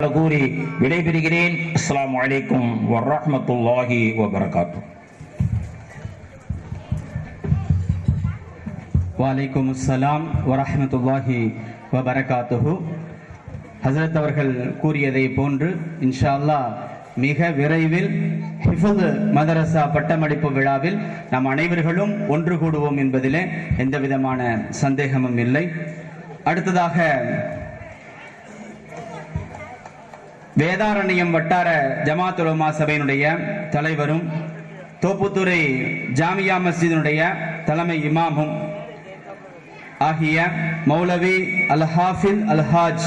கூறி விடைபெறுகிறேன். அஸ்ஸலாமு அலைக்கும் வரஹ்மத்துல்லாஹி வபரகாத்துஹு. வலைக்கும் அஸ்ஸலாம் வரஹ்மத்துல்லாஹி வபரகாத்துஹு. ஹஸரத் அவர்கள் கூறியதை போன்று இன்ஷா அல்லாஹ் மிக விரைவில் ஹிஃபுல் மதரசா பட்டமளிப்பு விழாவில் நாம் அனைவர்களும் ஒன்று கூடுவோம் என்பதிலே எந்த விதமான சந்தேகமும் இல்லை. அடுத்ததாக வேதாரண்யம் வட்டார ஜமாத் உலமா சபையினுடைய தலைவரும் தோப்புத்துறை ஜாமியா மஸ்ஜிதினுடைய தலைமை இமாமும் ஆகிய மௌலவி அல் ஹாஃபில் அல் ஹாஜ்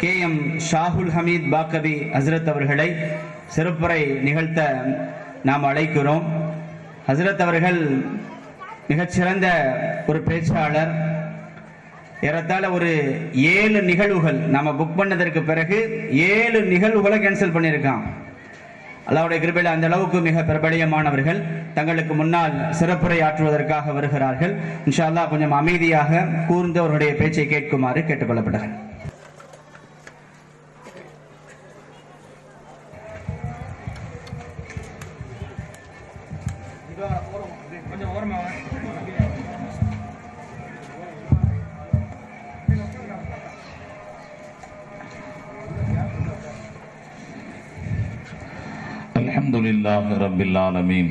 KM ஷாஹுல் ஹமீத் பாக்கவி ஹஸ்ரத் அவர்களை சிறப்புரை நிகழ்த்த நாம் அழைக்கிறோம். ஹஸ்ரத் அவர்கள் மிகச்சிறந்த ஒரு பேச்சாளர். ஏறத்தாழ ஒரு 7 நிகழ்வுகள் நாம புக் பண்ணதற்கு பிறகு 7 நிகழ்வுகளை கேன்சல் பண்ணியிருக்கான். அல்லாஹ்வுடைய கிருபையில் அந்த அளவுக்கு மிக பிரபலியமானவர்கள் தங்களுக்கு முன்னால் சிறப்புரை ஆற்றுவதற்காக வருகிறார்கள். இன்ஷா அல்லாஹ் கொஞ்சம் அமைதியாக கூர்ந்து அவருடைய பேச்சை கேட்குமாறு கேட்டுக்கொள்ளப்படுகிறார். الحمدلله رب العالمين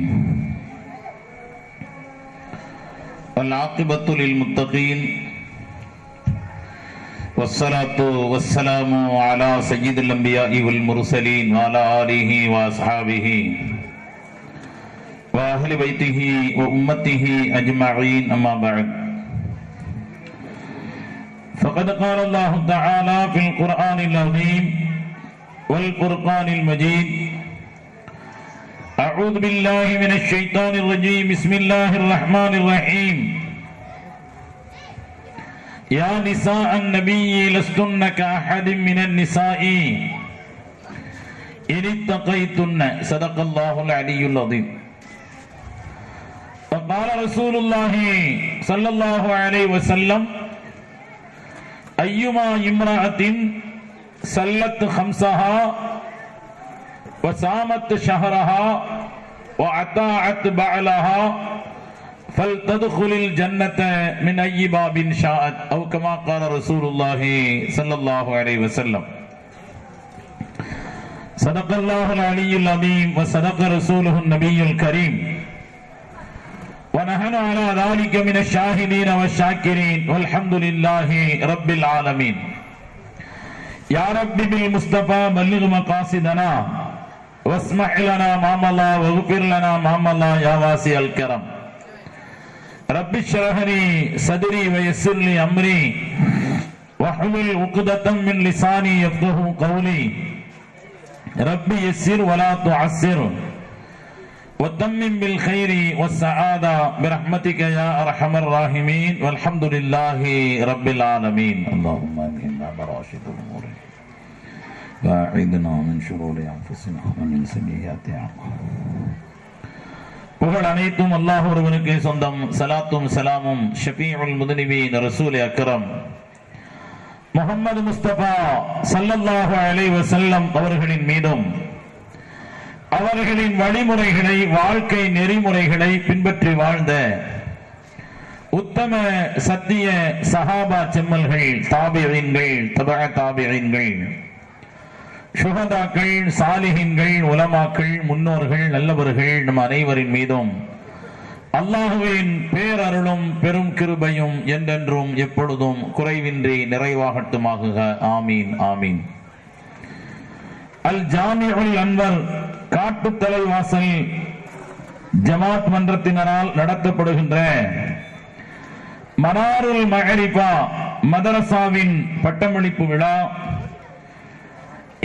والعاقبة للمتقين والصلاة والسلام على سيد الأنبياء والمرسلين وعلى آله وأصحابه وأهل بيته وأمته أجمعين أما بعد فقد قال الله تعالى في القرآن العظيم والفرقان المجيد أعوذ بالله من الشيطان الرجيم بسم الله الرحمن الرحيم يا نساء النبي لستن كأحد من النساء إن اتقيتن صدق الله العلي العظيم. وقال رسول الله صلى الله عليه وسلم أيما امرأة صلت خمسها وصامت شهرها وأطاعت بعلها فلتدخل الجنة من أي باب شاءت أو كما قال رسول الله صلى الله عليه وسلم. صدق الله العلي العظيم وصدق رسوله النبي الكريم ونحن على ذلك من الشاهدين والشاكرين والحمد لله رب العالمين. يا رب بالمصطفى بلغ مقاصدنا واسمح لنا ما مضى واغفر لنا ما مضى يا واسع الكرم. رب اشرح لي صدري ويسر لي امري واحلل عقدة من لساني يفقهوا قولي. رب يسر ولا تعسر وتمم بالخير والسعادة برحمتك يا ارحم الراحمين والحمد لله رب العالمين. اللهم امنا براشد الامور واعذنا من شرور انفسنا ومن سيئات اعمالنا. புகழ் அனைத்தும் அல்லாஹ் ஒருவனுக்கே சொந்தம். ஸலாத்தும் ஸலாமும் ஷஃபீஉல் முத்னிபீன் ரசூல் அக்ரம் முஹம்மது முஸ்தபா ஸல்லல்லாஹு அலைஹி வஸல்லம் அவர்களின் மீதும் அவர்களின் வழிமுறைகளை வாழ்க்கை நெறிமுறைகளை பின்பற்றி வாழ்ந்த உத்தம சத்திய சஹாபா செம்மல்கள், தாபிஈன்கள், தபஅ தாபிஈன்கள், சுஹதாக்கள், சாலிஹீன்கள், உலமாக்கள், முன்னோர்கள், நல்லவர்கள் நம் அனைவரின் மீதும் அல்லாஹுவின் பேரருளும் பெரும் கிருபையும் என்றென்றும் எப்பொழுதும் குறைவின்றி நிறைவாகட்டுமாக. ஆமீன் ஆமீன். அல் ஜாமிஉல் அன்வர் காட்டுத்தலைவாசல் ஜமாத் மன்றத்தினரால் நடத்தப்படுகின்ற மனாருல் மஅரிஃபா மதரசாவின் பட்டமளிப்பு விழா.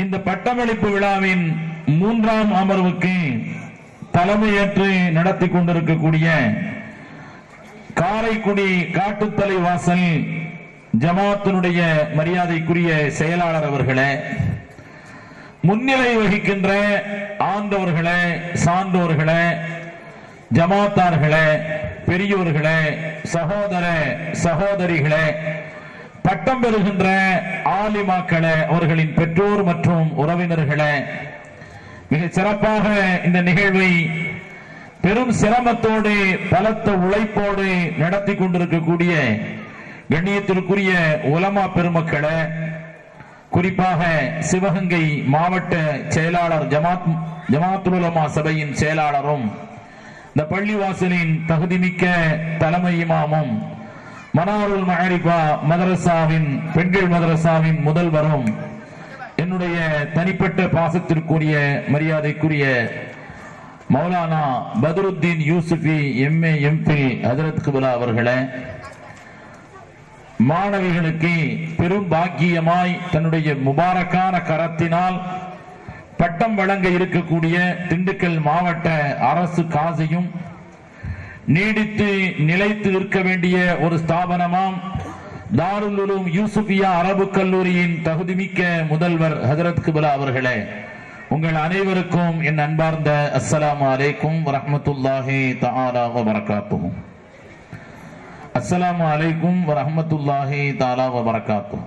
இந்த பட்டமளிப்பு விழாவின் 3ஆம் அமர்வுக்கு தலைமையேற்று நடத்தி கொண்டிருக்கக்கூடிய காரைக்குடி காட்டுத்தலைவாசல் ஜமாத்தினுடைய மரியாதைக்குரிய செயலாளர் அவர்களே, முன்னிலை வகிக்கின்ற ஆண்டவர்களே, சான்றோர்களே, ஜமாத்தார்களே, பெரியோர்களே, சகோதர சகோதரிகளே, பட்டம் பெறுகின்ற ஆலிமாக்களே, அவர்களின் பெற்றோர் மற்றும் உறவினர்களே, மிக சிறப்பாக இந்த நிகழ்வை பெரும் சிரமத்தோடு பலத்த உழைப்போடு நடத்தி கொண்டிருக்கக்கூடிய கண்ணியத்திற்குரிய உலமா பெருமக்களே, குறிப்பாக சிவகங்கை மாவட்ட செயலாளர் ஜமாத்துல் உலமா சபையின் செயலாளரும் இந்த பள்ளிவாசலின் தகுதிமிக்க தலைமை இமாமும் மனாருல் மஅரிஃபா மதரசாவின் பெண்கள் மதரசாவின் முதல்வரும் என்னுடைய தனிப்பட்ட பாசத்திற்குரிய மரியாதைக்குரிய மௌலானா பத்ருத்தீன் யூசுஃபி எம்ஏ எம்பில் ஹஜரத் கிப்லா அவர்களே, மாணவிகளுக்கு பெரும் பாக்கியமாய் தன்னுடைய முபாரக்கான கரத்தினால் பட்டம் வழங்க இருக்கக்கூடிய திண்டுக்கல் மாவட்ட அரசு காசியும் நீடித்து நிலைத்து இருக்க வேண்டிய ஒரு ஸ்தாபனமாம் தாருல் உலூம் யூசுஃபியா அரபு கல்லூரியின் தகுதிமிக்க முதல்வர் ஹஜரத் கிப்லா அவர்களே, உங்கள் அனைவருக்கும் என் அன்பார்ந்த அஸ்ஸலாமு அலைக்கும் வரஹ்மத்துல்லாஹி தஆலா வ பரகாத்துஹு. அஸ்ஸலாமு அலைக்கும் வரஹ்மத்துல்லாஹி தஆலா வ பரகாத்துஹு.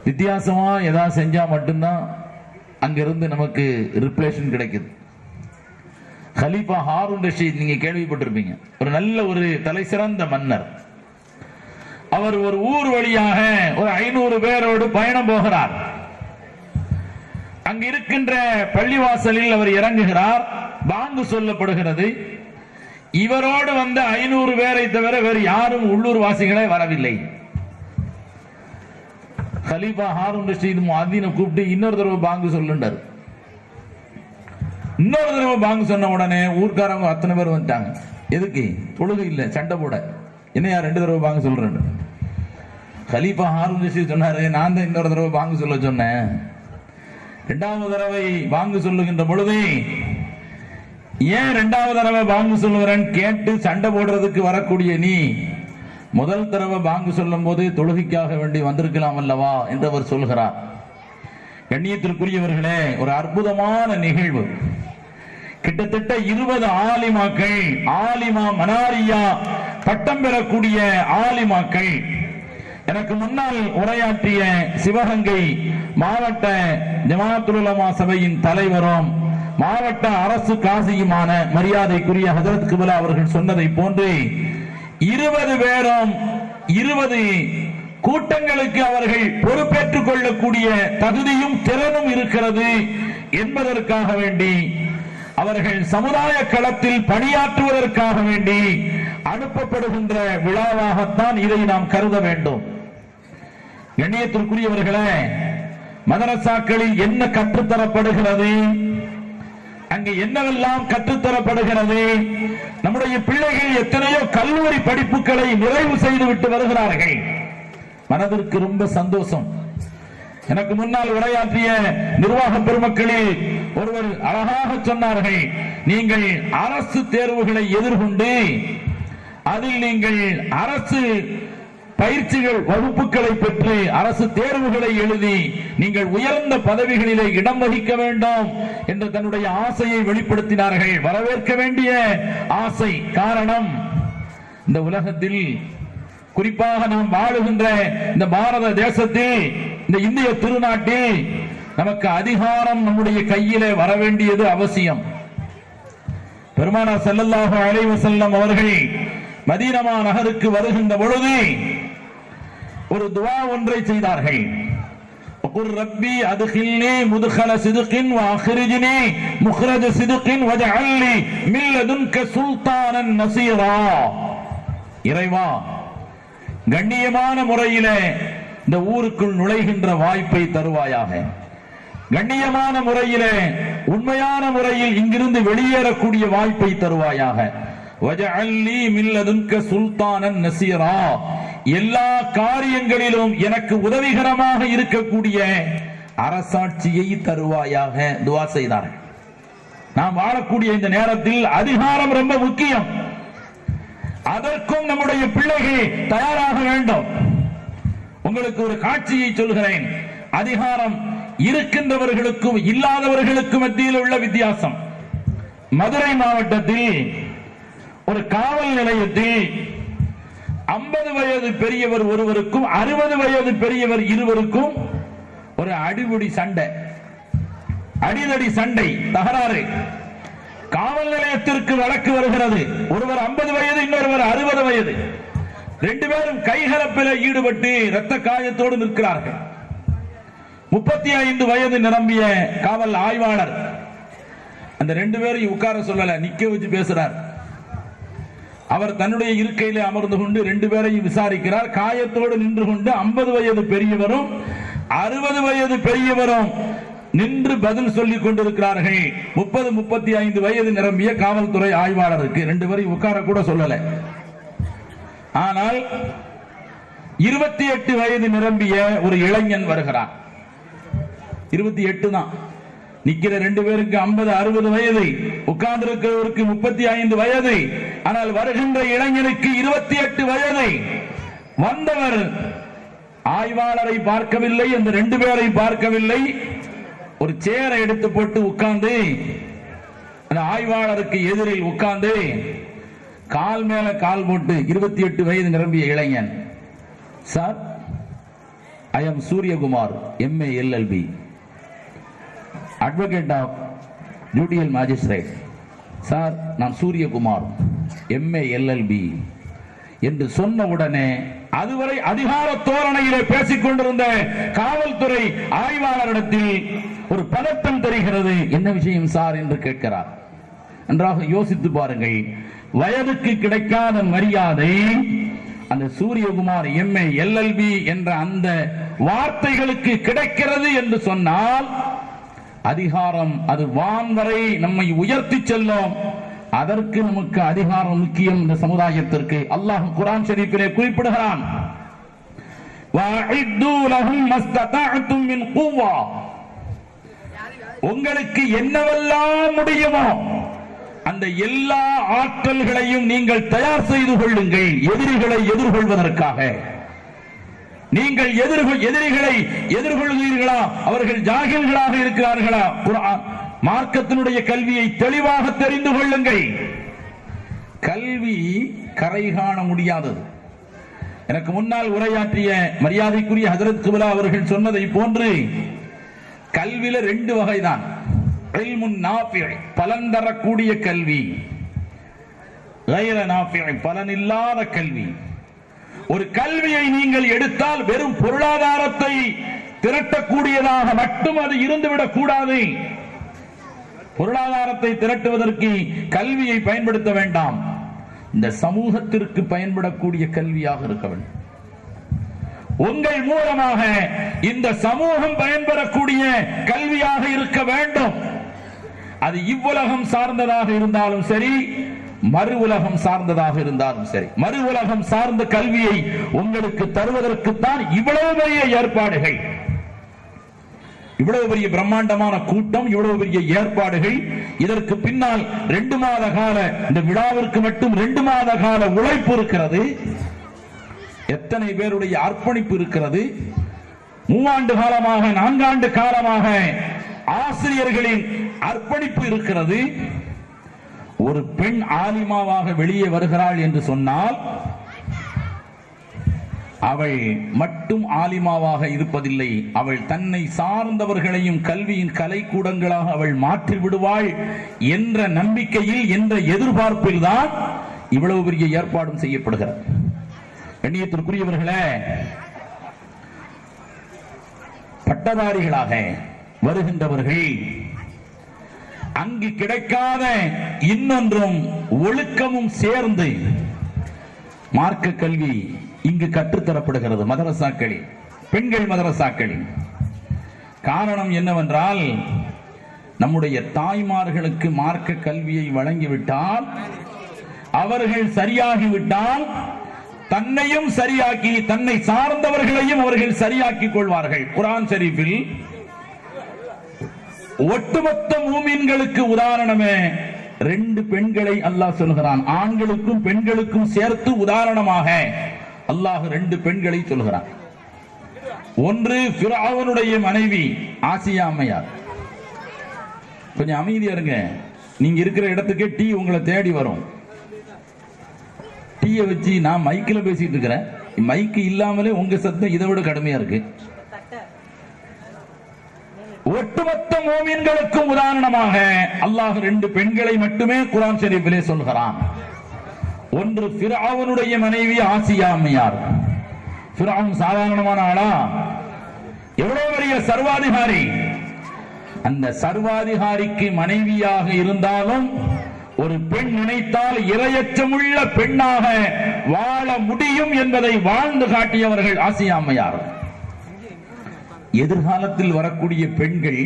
வித்தியாசமா ஏதாவது செஞ்சா மட்டும்தான் அங்கிருந்து நமக்கு ரிப்ளேஷன் கிடைக்குது. கலீஃபா ஹாரூன் ரஷீத் நீங்க கேள்விப்பட்டிருப்பீங்க, ஒரு நல்ல ஒரு தலை சிறந்த மன்னர். அவர் ஒரு ஊர் வழியாக ஒரு 500 பேரோடு பயணம் போகிறார். அங்கு இருக்கின்ற பள்ளிவாசலில் அவர் இறங்குகிறார். பாங்கு சொல்லப்படுகிறது. இவரோடு வந்த 500 பேரை தவிர வேறு யாரும் உள்ளூர் வாசிகளே வரவில்லை. கலீஃபா ஹாரூன் ரஷீத் முஅத்தினை கூப்பிட்டு இன்னொரு தடவை பாங்கு சொல்லுண்டார். இன்னொரு தடவை பாங்கு சொன்ன உடனே ஊர்க்காரங்க அத்தனை பேர் வந்துட்டாங்க. எதுக்கு? தொழுகை இல்லை, சண்டை போட. என்னையா 2 தடவை பாங்கு சொல்றேன். கலீஃபா ஹாரூன் ரஷீத் சொன்னாரு, நான் தான் இன்னொரு தடவை பாங்கு சொல்ல சொன்னேன். 2வது தடவை பாங்கு சொல்லுகின்ற பொழுது ஏன் 2வது தடவை பாங்கு சொல்லுகிறேன்னு கேட்டு சண்டை போடுறதுக்கு வரக்கூடிய நீ முதல் தடவை பாங்கு சொல்லும் போது தொழுகைக்காக வேண்டி வந்திருக்கலாம் அல்லவா என்று அவர் சொல்கிறார். கண்ணியத்திற்குரியவர்களே, ஒரு அற்புதமான நிகழ்வு. கிட்டத்தட்ட 20 ஆலிமாக்கள், ஆலிமா மனாரியா பட்டம் பெறக்கூடிய ஆலிமாக்கள். எனக்கு முன்னால் உரையாற்றிய சிவகங்கை மாவட்ட ஜமாத்துல் உலமா சபையின் தலைவரும் மாவட்ட அரசு காசியுமான மரியாதைக்குரிய ஹஜரத் கிப்லா அவர்கள் சொன்னதை போன்று 20 பேரும் 20 கூட்டங்களுக்கு அவர்கள் பொறுப்பேற்றுக் கொள்ளக்கூடிய தகுதியும் திறனும் இருக்கிறது என்பதற்காக வேண்டி அவர்கள் சமுதாய களத்தில் பணியாற்றுவதற்காக வேண்டி அனுப்பப்படுகின்ற விழாவாகத்தான் இதை நாம் கருத வேண்டும். கண்ணியத்திற்குரியவர்களே, மதரசாக்களில் என்ன கற்றுத்தரப்படுகிறது, அங்கு என்னவெல்லாம் கற்றுத்தரப்படுகிறது, நம்முடைய பிள்ளைகள் எத்தனையோ கல்லூரி படிப்புகளை நிறைவு செய்துவிட்டு வருகிறார்கள். மனதிற்கு ரொம்ப சந்தோஷம். எனக்கு முன்னால் உரையாற்றிய நிர்வாக பெருமக்களில் ஒருவர் அழகாக சொன்னார்கள், நீங்கள் அரசு தேர்வுகளை எதிர்கொண்டு அதில் நீங்கள் அரசு பயிற்சிகள் வகுப்புகளை பெற்று அரசு தேர்வுகளை எழுதி நீங்கள் உயர்ந்த பதவிகளிலே இடம் வகிக்க வேண்டும் என்று தன்னுடைய ஆசையை வெளிப்படுத்தினார்கள். வரவேற்க வேண்டிய ஆசை. காரணம், இந்த உலகத்தில் குறிப்பாக நாம் வாழுகின்ற இந்த பாரத தேசத்தில், இந்த இந்திய திருநாட்டில் நமக்கு அதிகாரம் நம்முடைய கையிலே வர வேண்டியது அவசியம். பெருமானார் ஸல்லல்லாஹு அலைஹி வஸல்லம் அவர்கள் மதீனா நகருக்கு வருகின்ற பொழுது ஒரு துஆ ஒன்றை செய்தார்கள். குர் ரப்பி அத்கில்னி முத்கல சித்கின் வ அக்ரிஜ்னி முக்ரஜ சித்கின் வஜஅல்னி மின் லதுன்க சுல்தானன் நஸீரா. இறைவா, கண்ணியமான முறையிலே இந்த ஊருக்குள் நுழைகின்ற வாய்ப்பை தருவாயாக. கண்ணியமான முறையிலே உண்மையான முறையில் இங்கிருந்து வெளியேறக்கூடிய வாய்ப்பை தருவாயாக. வஜஅல்னி மின் லதுன்க சுல்தானன் நஸீரா. எல்லா காரியங்களிலும் எனக்கு உதவிகரமாக இருக்கக்கூடிய அரசாட்சியை தருவாயாக துஆ செய்தார்கள். நாம் வாழக்கூடிய இந்த நேரத்தில் அதிகாரம் ரொம்ப முக்கியம். அதற்கும் நம்முடைய பிள்ளைகள் தயாராக வேண்டும். உங்களுக்கு ஒரு காட்சியை சொல்கிறேன். அதிகாரம் இருக்கின்றவர்களுக்கும் இல்லாதவர்களுக்கும் மத்தியில் உள்ள வித்தியாசம். மதுரை மாவட்டத்தில் ஒரு காவல் நிலையத்தில் 50 வயது பெரியவர் ஒருவருக்கும் 60 வயது பெரியவர் இருவருக்கும் ஒரு அடிபுடி சண்டை, அடிதடி சண்டை, தகராறு. காவல் நிலையத்திற்கு வழக்கு வருகிறது. ஒருவர் 50 வயது, இன்னொருவர் 60 வயது. 2 பேரும் கைகலப்பில் ஈடுபட்டு இரத்த காயத்தோடு நிற்கிறார்கள். 35 வயது நிரம்பிய காவல் ஆய்வாளர் அந்த 2 பேரையும் உட்கார சொல்லல, நிக்க வச்சு பேசுறார். அவர் தன்னுடைய இருக்கையிலே அமர்ந்து கொண்டு 2 பேரையும் விசாரிக்கிறார். காயத்தோடு நின்று கொண்டு 50 வயது பெரியவரும் 60 வயது பெரியவரும் நின்று பதில் சொல்லிக் கொண்டிருக்கிறார்கள். 30-35 வயது நிரம்பிய காவல்துறை ஆய்வாளருக்கு 2 பேரையும் உட்கார கூட சொல்லல. ஆனால் 28 வயது நிரம்பிய ஒரு இளைஞன் வருகிறான். 28 தான். நிக்கிற 2 பேருக்கு 50-60 வயது, உட்கார்ந்து இருக்கிறவருக்கு 35 வயது. ஆனால் வருகின்ற இளைஞனுக்கு 28 வயது. வந்தவர் ஆய்வாளரை பார்க்கவில்லை, அந்த 2 பேரை பார்க்கவில்லை. ஒரு சேரை எடுத்து போட்டு உட்கார்ந்து அந்த ஆய்வாளருக்கு எதிரில் உட்கார்ந்து கால் மேல கால் போட்டு 28 வயது நிரம்பிய இளைஞன், sir, I am Suryakumar, MA LLB, advocate of judicial magistrate. Sir, நான் சூரியகுமார், MA LLB என்று சொன்ன உடனே அதுவரை அதிகார தோரணையிலே பேசிக் கொண்டிருந்த காவல்துறை ஆய்வாளரிடத்தில் ஒரு பதட்டம் தெரிகிறது. என்ன விஷயம் சார் என்று கேட்கிறார். நன்றாக யோசித்து பாருங்கள். வயதுக்கு கிடைக்காத மரியாதை அந்த சூரியகுமார் MA LLB என்ற அந்த வார்த்தைகளுக்கு கிடைக்கிறது என்று சொன்னால் அதிகாரம் அது வான் வரை நம்மை உயர்த்தி செல்லும். அதற்கு நமக்கு அதிகாரம் முக்கியம். இந்த சமுதாயத்திற்கு அல்லாஹ் குர்ஆன் ஷரீஃபிலே குறிப்பிடுகிறான், வஅஇது லஹும் மஸ்ததஅதும் மின் குவ்வா, உங்களுக்கு என்னவெல்லாம் முடியுமோ அந்த எல்லா ஆற்றல்களையும் நீங்கள் தயார் செய்து கொள்ளுங்கள். எதிரிகளை எதிர்கொள்வதற்காக நீங்கள் எதிரிகளை எதிர்கொள்கிறீர்களா? அவர்கள் ஜாகில்களாக இருக்கிறார்களா? குர்ஆன் மார்க்கத்தினுடைய கல்வியை தெளிவாக தெரிந்து கொள்ளுங்கள். கல்வி கரை காண முடியாதது. எனக்கு முன்னால் உரையாற்றிய மரியாதைக்குரிய ஹஜ்ரத் கிப்லா அவர்கள் சொன்னதை போன்று கல்வியில 2 வகைதான். இல்முன் நாஃபி', பலன் தரக்கூடிய கல்வி, கைர நாஃபி', பலன் இல்லாத கல்வி. ஒரு கல்வியை நீங்கள் எடுத்தால் வெறும் பொருளாதாரத்தை திரட்டக்கூடியதாக மட்டும் அது இருந்துவிடக் கூடாது. பொருளாதாரத்தை திரட்டுவதற்கு கல்வியை பயன்படுத்த வேண்டாம். இந்த சமூகத்திற்கு பயன்படக்கூடிய கல்வியாக இருக்க வேண்டும். உங்கள் மூலமாக இந்த சமூகம் பயன்பெறக்கூடிய கல்வியாக இருக்க வேண்டும். அது இவ்வுலகம் சார்ந்ததாக இருந்தாலும் சரி, மறு உலகம் சார்ந்ததாக இருந்தாலும் சரி. மறு உலகம் சார்ந்த கல்வியை உங்களுக்கு தருவதற்குத்தான் இவ்வளவு பெரிய ஏற்பாடுகள், இவ்வளவு பெரிய பிரம்மாண்டமான கூட்டம், இவ்வளவு பெரிய ஏற்பாடுகள். இதற்கு பின்னால் 2 மாத கால, இந்த விழாவிற்கு மட்டும் 2 மாத கால உழைப்பு இருக்கிறது. எத்தனை பேருடைய அர்ப்பணிப்பு இருக்கிறது. 3 ஆண்டு காலமாக, 4 ஆண்டு காலமாக ஆசிரியர்களின் அர்ப்பணிப்பு இருக்கிறது. ஒரு பெண் ஆலிமாவாக வெளியே வருகிறாள் என்று சொன்னால் அவள் மட்டும் ஆலிமாவாக இருப்பதில்லை, அவள் தன்னை சார்ந்தவர்களையும் கல்வியின் கலைக்கூடங்களாக அவள் மாற்றி விடுவாள் என்ற நம்பிக்கையில், என்ற எதிர்பார்ப்பில் தான் இவ்வளவு பெரிய ஏற்பாடும் செய்யப்படுகிறது. கண்ணியத்திற்குரியவர்களே, பட்டதாரிகளாக வருகின்றவர்கள் அங்கு கிடைக்காத இன்னொன்றும் ஒழுக்கமும் சேர்ந்து மார்க்க கல்வி இங்கு கற்றுத்தரப்படுகிறது. மதரசாக்களில், பெண்கள் மதரசாக்களில். காரணம் என்னவென்றால், நம்முடைய தாய்மார்களுக்கு மார்க்க கல்வியை வழங்கிவிட்டால், அவர்கள் சரியாகிவிட்டால் தன்னையும் சரியாக்கி தன்னை சார்ந்தவர்களையும் அவர்கள் சரியாக்கிக் கொள்வார்கள். குர்ஆன் ஷரீஃபில் ஒட்டுமொத்த மூமின்களுக்கு உதாரணமே 2 பெண்களை அல்லாஹ் சொல்கிறான். ஆண்களுக்கும் பெண்களுக்கும் சேர்த்து உதாரணமாக அல்லாஹ் 2 பெண்களை சொல்கிறான். ஒன்று ஃபிரௌனுடைய மனைவி ஆசியா அம்மையார். கொஞ்சம் அமைதியா இருங்க, நீங்க இருக்கிற இடத்துக்கு டீ உங்களை தேடி வரும். டீயை வச்சு நான் மைக்கில் பேசிட்டு இருக்கிறேன், மைக்கு இல்லாமலே உங்க சத்தம் இதை விட கடுமையா இருக்கு. ஒட்டுமொத்த மோமின்களுக்கும் உதாரணமாக அல்லாஹ் 2 பெண்களை மட்டுமே குர்ஆன் ஷரீஃபிலே சொல்கிறான். ஒன்று ஃபிரௌனுடைய மனைவி ஆசியா அம்மையார். ஃபிரௌன் சாதாரணமான ஆளா? எவ்வளவு பெரிய சர்வாதிகாரி. அந்த சர்வாதிகாரிக்கு மனைவியாக இருந்தாலும் ஒரு பெண் நினைத்தால் இரையச்சமுள்ள பெண்ணாக வாழ முடியும் என்பதை வாழ்ந்து காட்டியவர்கள் ஆசியா அம்மையார். எதிர்காலத்தில் வரக்கூடிய பெண்கள்,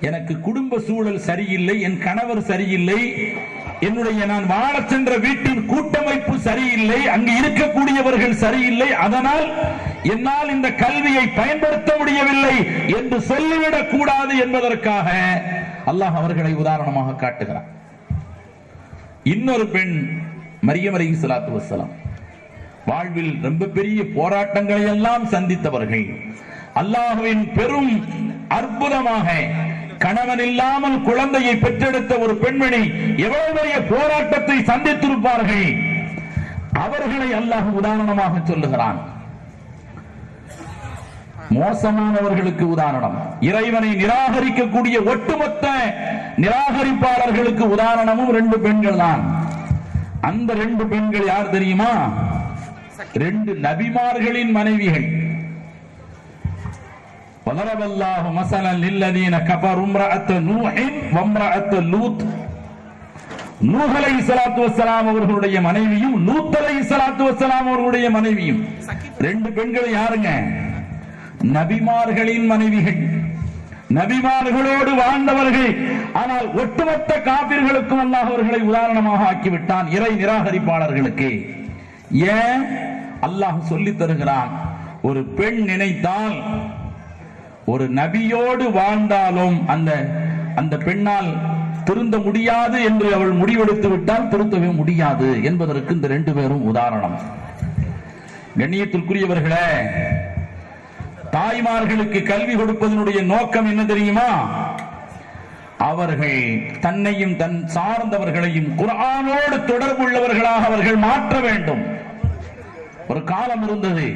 எனக்கு குடும்ப சூழல் சரியில்லை, என் கணவர் சரியில்லை, என்னுடைய நான் வாழ சென்ற வீட்டின் கூட்டமைப்பு சரியில்லை, அங்கு இருக்கக்கூடியவர்கள் சரியில்லை, அதனால் என்னால் இந்த கல்வியை பயன்படுத்த முடியவில்லை என்று சொல்லிவிடக் கூடாது என்பதற்காக அல்லாஹ் அவர்களை உதாரணமாக காட்டுகிறார். இன்னொரு பெண் மரியம் அலைஹிஸ்ஸலாத்து வஸ்ஸலாம் வாழ்வில் ரொம்ப பெரிய போராட்டங்களை எல்லாம் சந்தித்தவர்கள். அல்லாஹ்வின் பெரும் அற்புதமாக கணவன் இல்லாமல் குழந்தையை பெற்றெடுத்த ஒரு பெண்மணி எவ்வளவு பெரிய போராட்டத்தை சந்தித்திருப்பார்கள். அவர்களை அல்லாஹ் உதாரணமாக சொல்லுகிறான். மோசமானவர்களுக்கு உதாரணம், இறைவனை நிராகரிக்கக்கூடிய ஒட்டுமொத்த நிராகரிப்பாளர்களுக்கு உதாரணமும் 2 பெண்கள் தான். அந்த 2 பெண்கள் யார் தெரியுமா? 2 நபிமார்களின் மனைவிகள். وَضَرَبَ اللَّهُ مَثَلًا لِلَّذِينَ كَفَرُوا امْرَأَتَ نُوحٍ وَامْرَأَتَ لُوطٍ. நூஹ் அலைஹிஸ்ஸலாத்து வஸ்ஸலாம் அவர்களுடைய மனைவியும் லூத் அலைஹிஸ்ஸலாத்து வஸ்ஸலாம் அவர்களுடைய மனைவியும் 2 பெண்கள் யாருங்க? நபிமார்களின் மனைவிகள், நபிமார்களோடு வாழ்ந்தவர்கள். ஆனால் ஒட்டுமொத்த காபிர்களுக்கும் அல்லாஹ் அவர்களை உதாரணமாக ஆக்கிவிட்டான், இறை நிராகரிப்பாளர்களுக்கு. ஏன்? அல்லாஹ் சொல்லித் தருகிறான், ஒரு பெண் நினைத்தால் ஒரு நபியோடு வாழ்ந்தாலும் அந்த பெண்ணால் திருந்த முடியாது என்று அவள் முடிவெடுத்து விட்டால் திருத்தவே முடியாது என்பதற்கு இந்த 2 பேரும் உதாரணம். கண்ணியத்திற்குரியவர்களே, தாய்மார்களுக்கு கல்வி கொடுப்பதனுடைய நோக்கம் என்ன தெரியுமா? அவர்கள் தன்னையும் தன் சார்ந்தவர்களையும் குர்ஆனோடு தொடர்புள்ளவர்களாக அவர்கள் மாற்ற வேண்டும். ஒரு காலம் இருந்தது,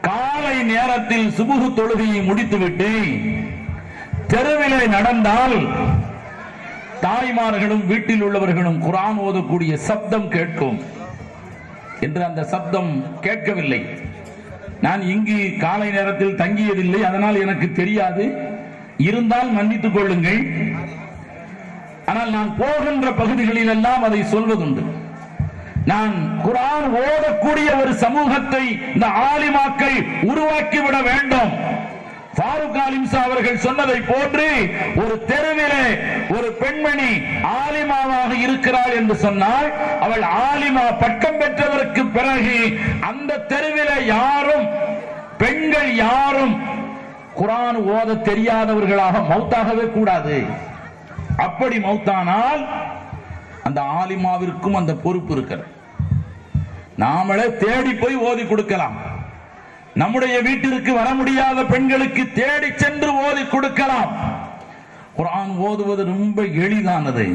காலை நேரத்தில் சுபுஹ் தொழுகையை முடித்துவிட்டு தெருவிலே நடந்தால் தாய்மார்களும் வீட்டில் உள்ளவர்களும் குர்ஆன் ஓதக்கூடிய சப்தம் கேட்கும். என்று அந்த சப்தம் கேட்கவில்லை. நான் இங்கு காலை நேரத்தில் தங்கியதில்லை, அதனால் எனக்கு தெரியாது, இருந்தால் மன்னித்துக் கொள்ளுங்கள். ஆனால் நான் போகின்ற பகுதிகளில் எல்லாம் அதை சொல்வதுண்டு. நான் குர்ஆன் ஓதக்கூடிய ஒரு சமூகத்தை இந்த ஆலிமாக்கள் உருவாக்கிவிட வேண்டும். ஃபாரூக் ஆலிம்சா அவர்கள் சொன்னதை போன்று ஒரு தெருவிலே ஒரு பெண்மணி ஆலிமாவாக இருக்கிறாள் என்று சொன்னால், அவள் ஆலிமா பட்டம் பெற்றதற்கு பிறகு அந்த தெருவிலே யாரும் பெண்கள் யாரும் குர்ஆன் ஓத தெரியாதவர்களாக மௌத்தாகவே கூடாது. அப்படி மௌத்தானால் அந்த ஆலிமாவிற்கும் அந்த பொறுப்பு இருக்கிறது. நாமளே தேடி போய் ஓதி கொடுக்கலாம். நம்முடைய வீட்டிற்கு வர முடியாத பெண்களுக்கு தேடி சென்று ஓதி கொடுக்கலாம். குர்ஆன் ஓதுவது ரொம்ப எளிதானது.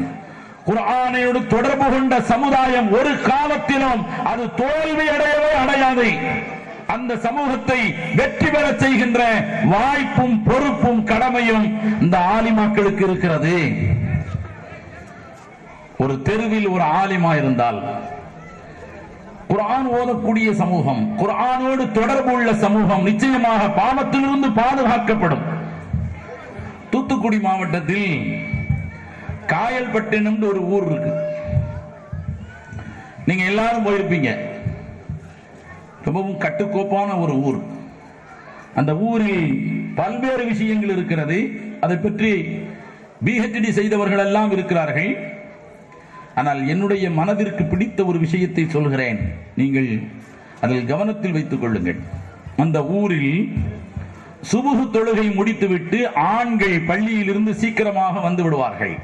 குர்ஆனோடு தொடர்பு கொண்ட சமுதாயம் ஒரு காலத்திலும் அது தோல்வி அடையவே அடையாது. அந்த சமூகத்தை வெற்றி பெற செய்கின்ற வாய்ப்பும் பொறுப்பும் கடமையும் இந்த ஆலிமாக்களுக்கு இருக்கிறது. ஒரு தெருவில் ஒரு ஆலிமா இருந்தால், குர்ஆன் ஓதக்கூடிய சமூகம், குர்ஆனோடு தொடர்பு உள்ள சமூகம் நிச்சயமாக பாவத்திலிருந்து பாதுகாக்கப்படும். தூத்துக்குடி மாவட்டத்தில் காயல்பட்டினம் ஒரு ஊர் இருக்கு. நீங்க எல்லாரும் போயிருப்பீங்க. ரொம்பவும் கட்டுக்கோப்பான ஒரு ஊர். அந்த ஊரில் பல்வேறு விஷயங்கள் இருக்கிறது. அதை பற்றி பிஹெச்டி செய்தவர்கள் எல்லாம் இருக்கிறார்கள். ஆனால் என்னுடைய மனதிற்கு பிடித்த ஒரு விஷயத்தை சொல்கிறேன், நீங்கள் அதில் கவனத்தில் வைத்துக் கொள்ளுங்கள். அந்த ஊரில் சுபுஹ் தொழுகை முடித்துவிட்டு ஆண்கள் பள்ளியில் இருந்து சீக்கிரமாக வந்து விடுவார்கள்.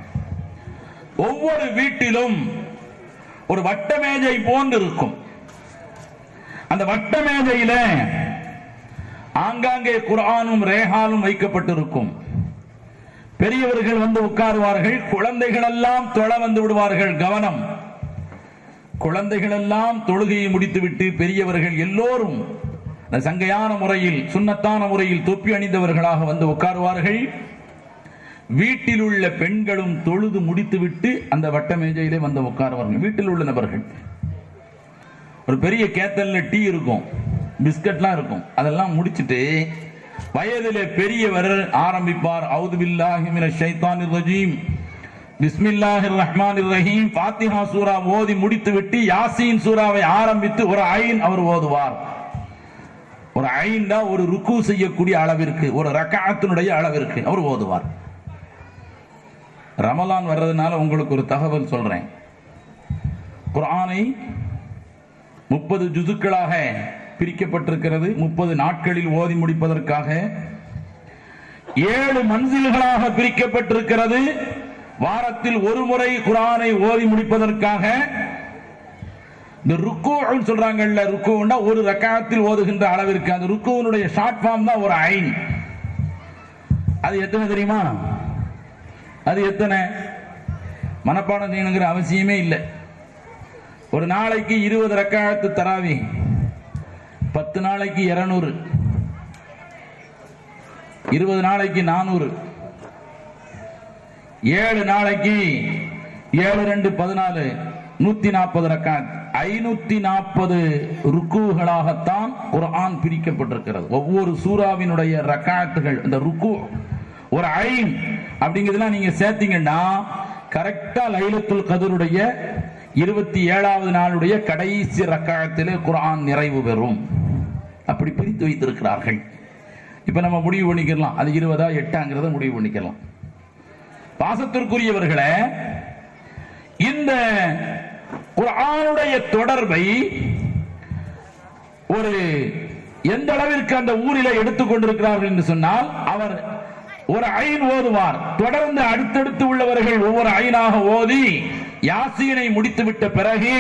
ஒவ்வொரு வீட்டிலும் ஒரு வட்டமேஜை போன்று இருக்கும். அந்த வட்டமேஜையில ஆங்காங்கே குர்ஆனும் ரேஹானும் வைக்கப்பட்டிருக்கும். பெரியவர்கள் வந்து உட்காருவார்கள், குழந்தைகள் எல்லாம் தொழ வந்து விடுவார்கள். கவனம், குழந்தைகள் எல்லாம் தொழுகையை முடித்துவிட்டு பெரியவர்கள் எல்லோரும் சங்கையான முறையில் சுன்னத்தான முறையில் தொப்பி அணிந்தவர்களாக வந்து உட்காருவார்கள். வீட்டில் உள்ள பெண்களும் தொழுது முடித்துவிட்டு அந்த வட்ட மேஜையிலே வந்து உட்காருவார்கள். வீட்டில் உள்ள நபர்கள் ஒரு பெரிய கேத்தல்ல டீ இருக்கும், பிஸ்கட்லாம் இருக்கும். அதெல்லாம் முடிச்சிட்டு வயதிலே பெரியவர் ஆரம்பிப்பார். அவுது பில்லாஹி மினஷ் ஷைத்தானிர் ரஜீம், பிஸ்மில்லாஹிர் ரஹ்மானிர் ரஹீம், ஃபாத்திஹா சூரா ஓதி முடித்துவிட்டு யாசீன் சூராவை ஆரம்பித்து ஒரு ஐன் அவர் ஓதுவார். ஒரு ஐன் தான் ஒரு ருக்கு செய்யக்கூடிய அளவிற்கு, ஒரு ரக்அத்தினுடைய அளவிற்கு அவர் ஓதுவார். ரமலான் வர்றதுனால உங்களுக்கு ஒரு தகவல் சொல்றேன். குர்ஆனை 30 ஜுசுக்களாக பிரிக்கப்பட்டிருக்கிறது. 30 நாட்களில் ஓதி முடிப்பதற்காக 7 மன்சில்களாக பிரிக்கப்பட்டிருக்கிறது. வாரத்தில் ஒரு முறை குர்ஆனை ஓதி முடிப்பதற்காக இந்த ருக்குன்னு சொல்றாங்கல்ல, ருக்குன்னா ஒரு ரக்அத்தில் ஓதுகின்ற அளவிற்கு, அந்த ருக்குனுடைய ஷார்ட் ஃபார்ம் தான் ஒரு ஐன். அது எத்தனை தெரியுமா? அது எத்தனை? மனப்பாடம் செய்யணுங்கிற அவசியமே இல்லை. ஒரு நாளைக்கு 20 ரக்அத் தராவி, 10 நாளைக்கு 200, 20 நாளைக்கு 400, 7 நாளைக்கு 7 2 14, 140 ரக்அத், 540 ருக்குகளாகத்தான் குர்ஆன் பிரிக்கப்பட்டிருக்கிறது. ஒவ்வொரு சூராவினுடைய ரக்அத்துகள், இந்த ருக்கு ஒரு ஐன் அப்படிங்கிறதுலாம் நீங்க சேர்த்தீங்கன்னா கரெக்டா லைலத்துல் கத்ருடைய 27வது நாளுடைய கடைசி ரக்அத்திலே குர்ஆன் நிறைவு பெறும். அப்படி பிரித்து வைத்திருக்கிறார்கள். இப்ப நம்ம முடிவு பண்ணிக்கலாம், அது 20ஆ 8ஆங்கிறத முடிவு பண்ணிக்கலாம். பாசத்திற்குரியவர்களே, இந்த குர்ஆனுடைய தொடர்பை ஒரு எந்த அளவிற்கு அந்த ஊரில் எடுத்துக் கொண்டிருக்கிறார்கள் என்று சொன்னால், அவர் ஒரு ஐன் ஓதுவார், தொடர்ந்து அடுத்தடுத்து உள்ளவர்கள் ஒவ்வொரு ஐனாக ஓதி யாசீனை முடித்துவிட்ட பிறகு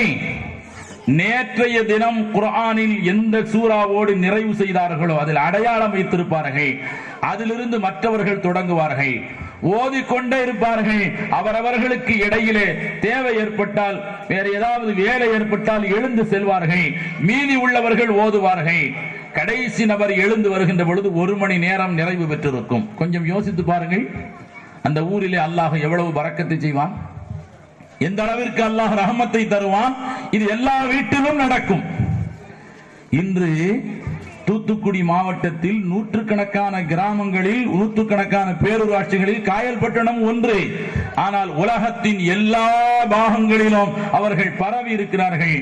நேற்றைய தினம் குர்ஆனில் எந்த சூராவோடு நிறைவு செய்தார்களோ அதில் அடையாளம் வைத்திருப்பார்கள். அதிலிருந்து மற்றவர்கள் தொடங்குவார்கள், ஓதிக்கொண்டே இருப்பார்கள். அவரவர்களுக்கு இடையிலே தேவை ஏற்பட்டால், வேற ஏதாவது வேலை ஏற்பட்டால் எழுந்து செல்வார்கள். மீதி உள்ளவர்கள் ஓதுவார்கள். கடைசி நபர் எழுந்து வருகின்ற பொழுது 1 மணி நேரம் நிறைவு பெற்றிருக்கும். கொஞ்சம் யோசித்து பாருங்கள், அந்த ஊரிலே அல்லாஹ் எவ்வளவு பரக்கத்தை செய்வான், எந்த அளவிற்கு அல்லாஹ் ரஹமத்தை தருவான். இது எல்லா வீட்டிலும் நடக்கும். இன்று தூத்துக்குடி மாவட்டத்தில் நூற்றுக்கணக்கான கிராமங்களில், நூற்றுக்கணக்கான பேரூராட்சிகளில் காயல்பட்டணம் ஒன்று. ஆனால் உலகத்தின் எல்லா பாகங்களிலும் அவர்கள் பரவி இருக்கிறார்கள்.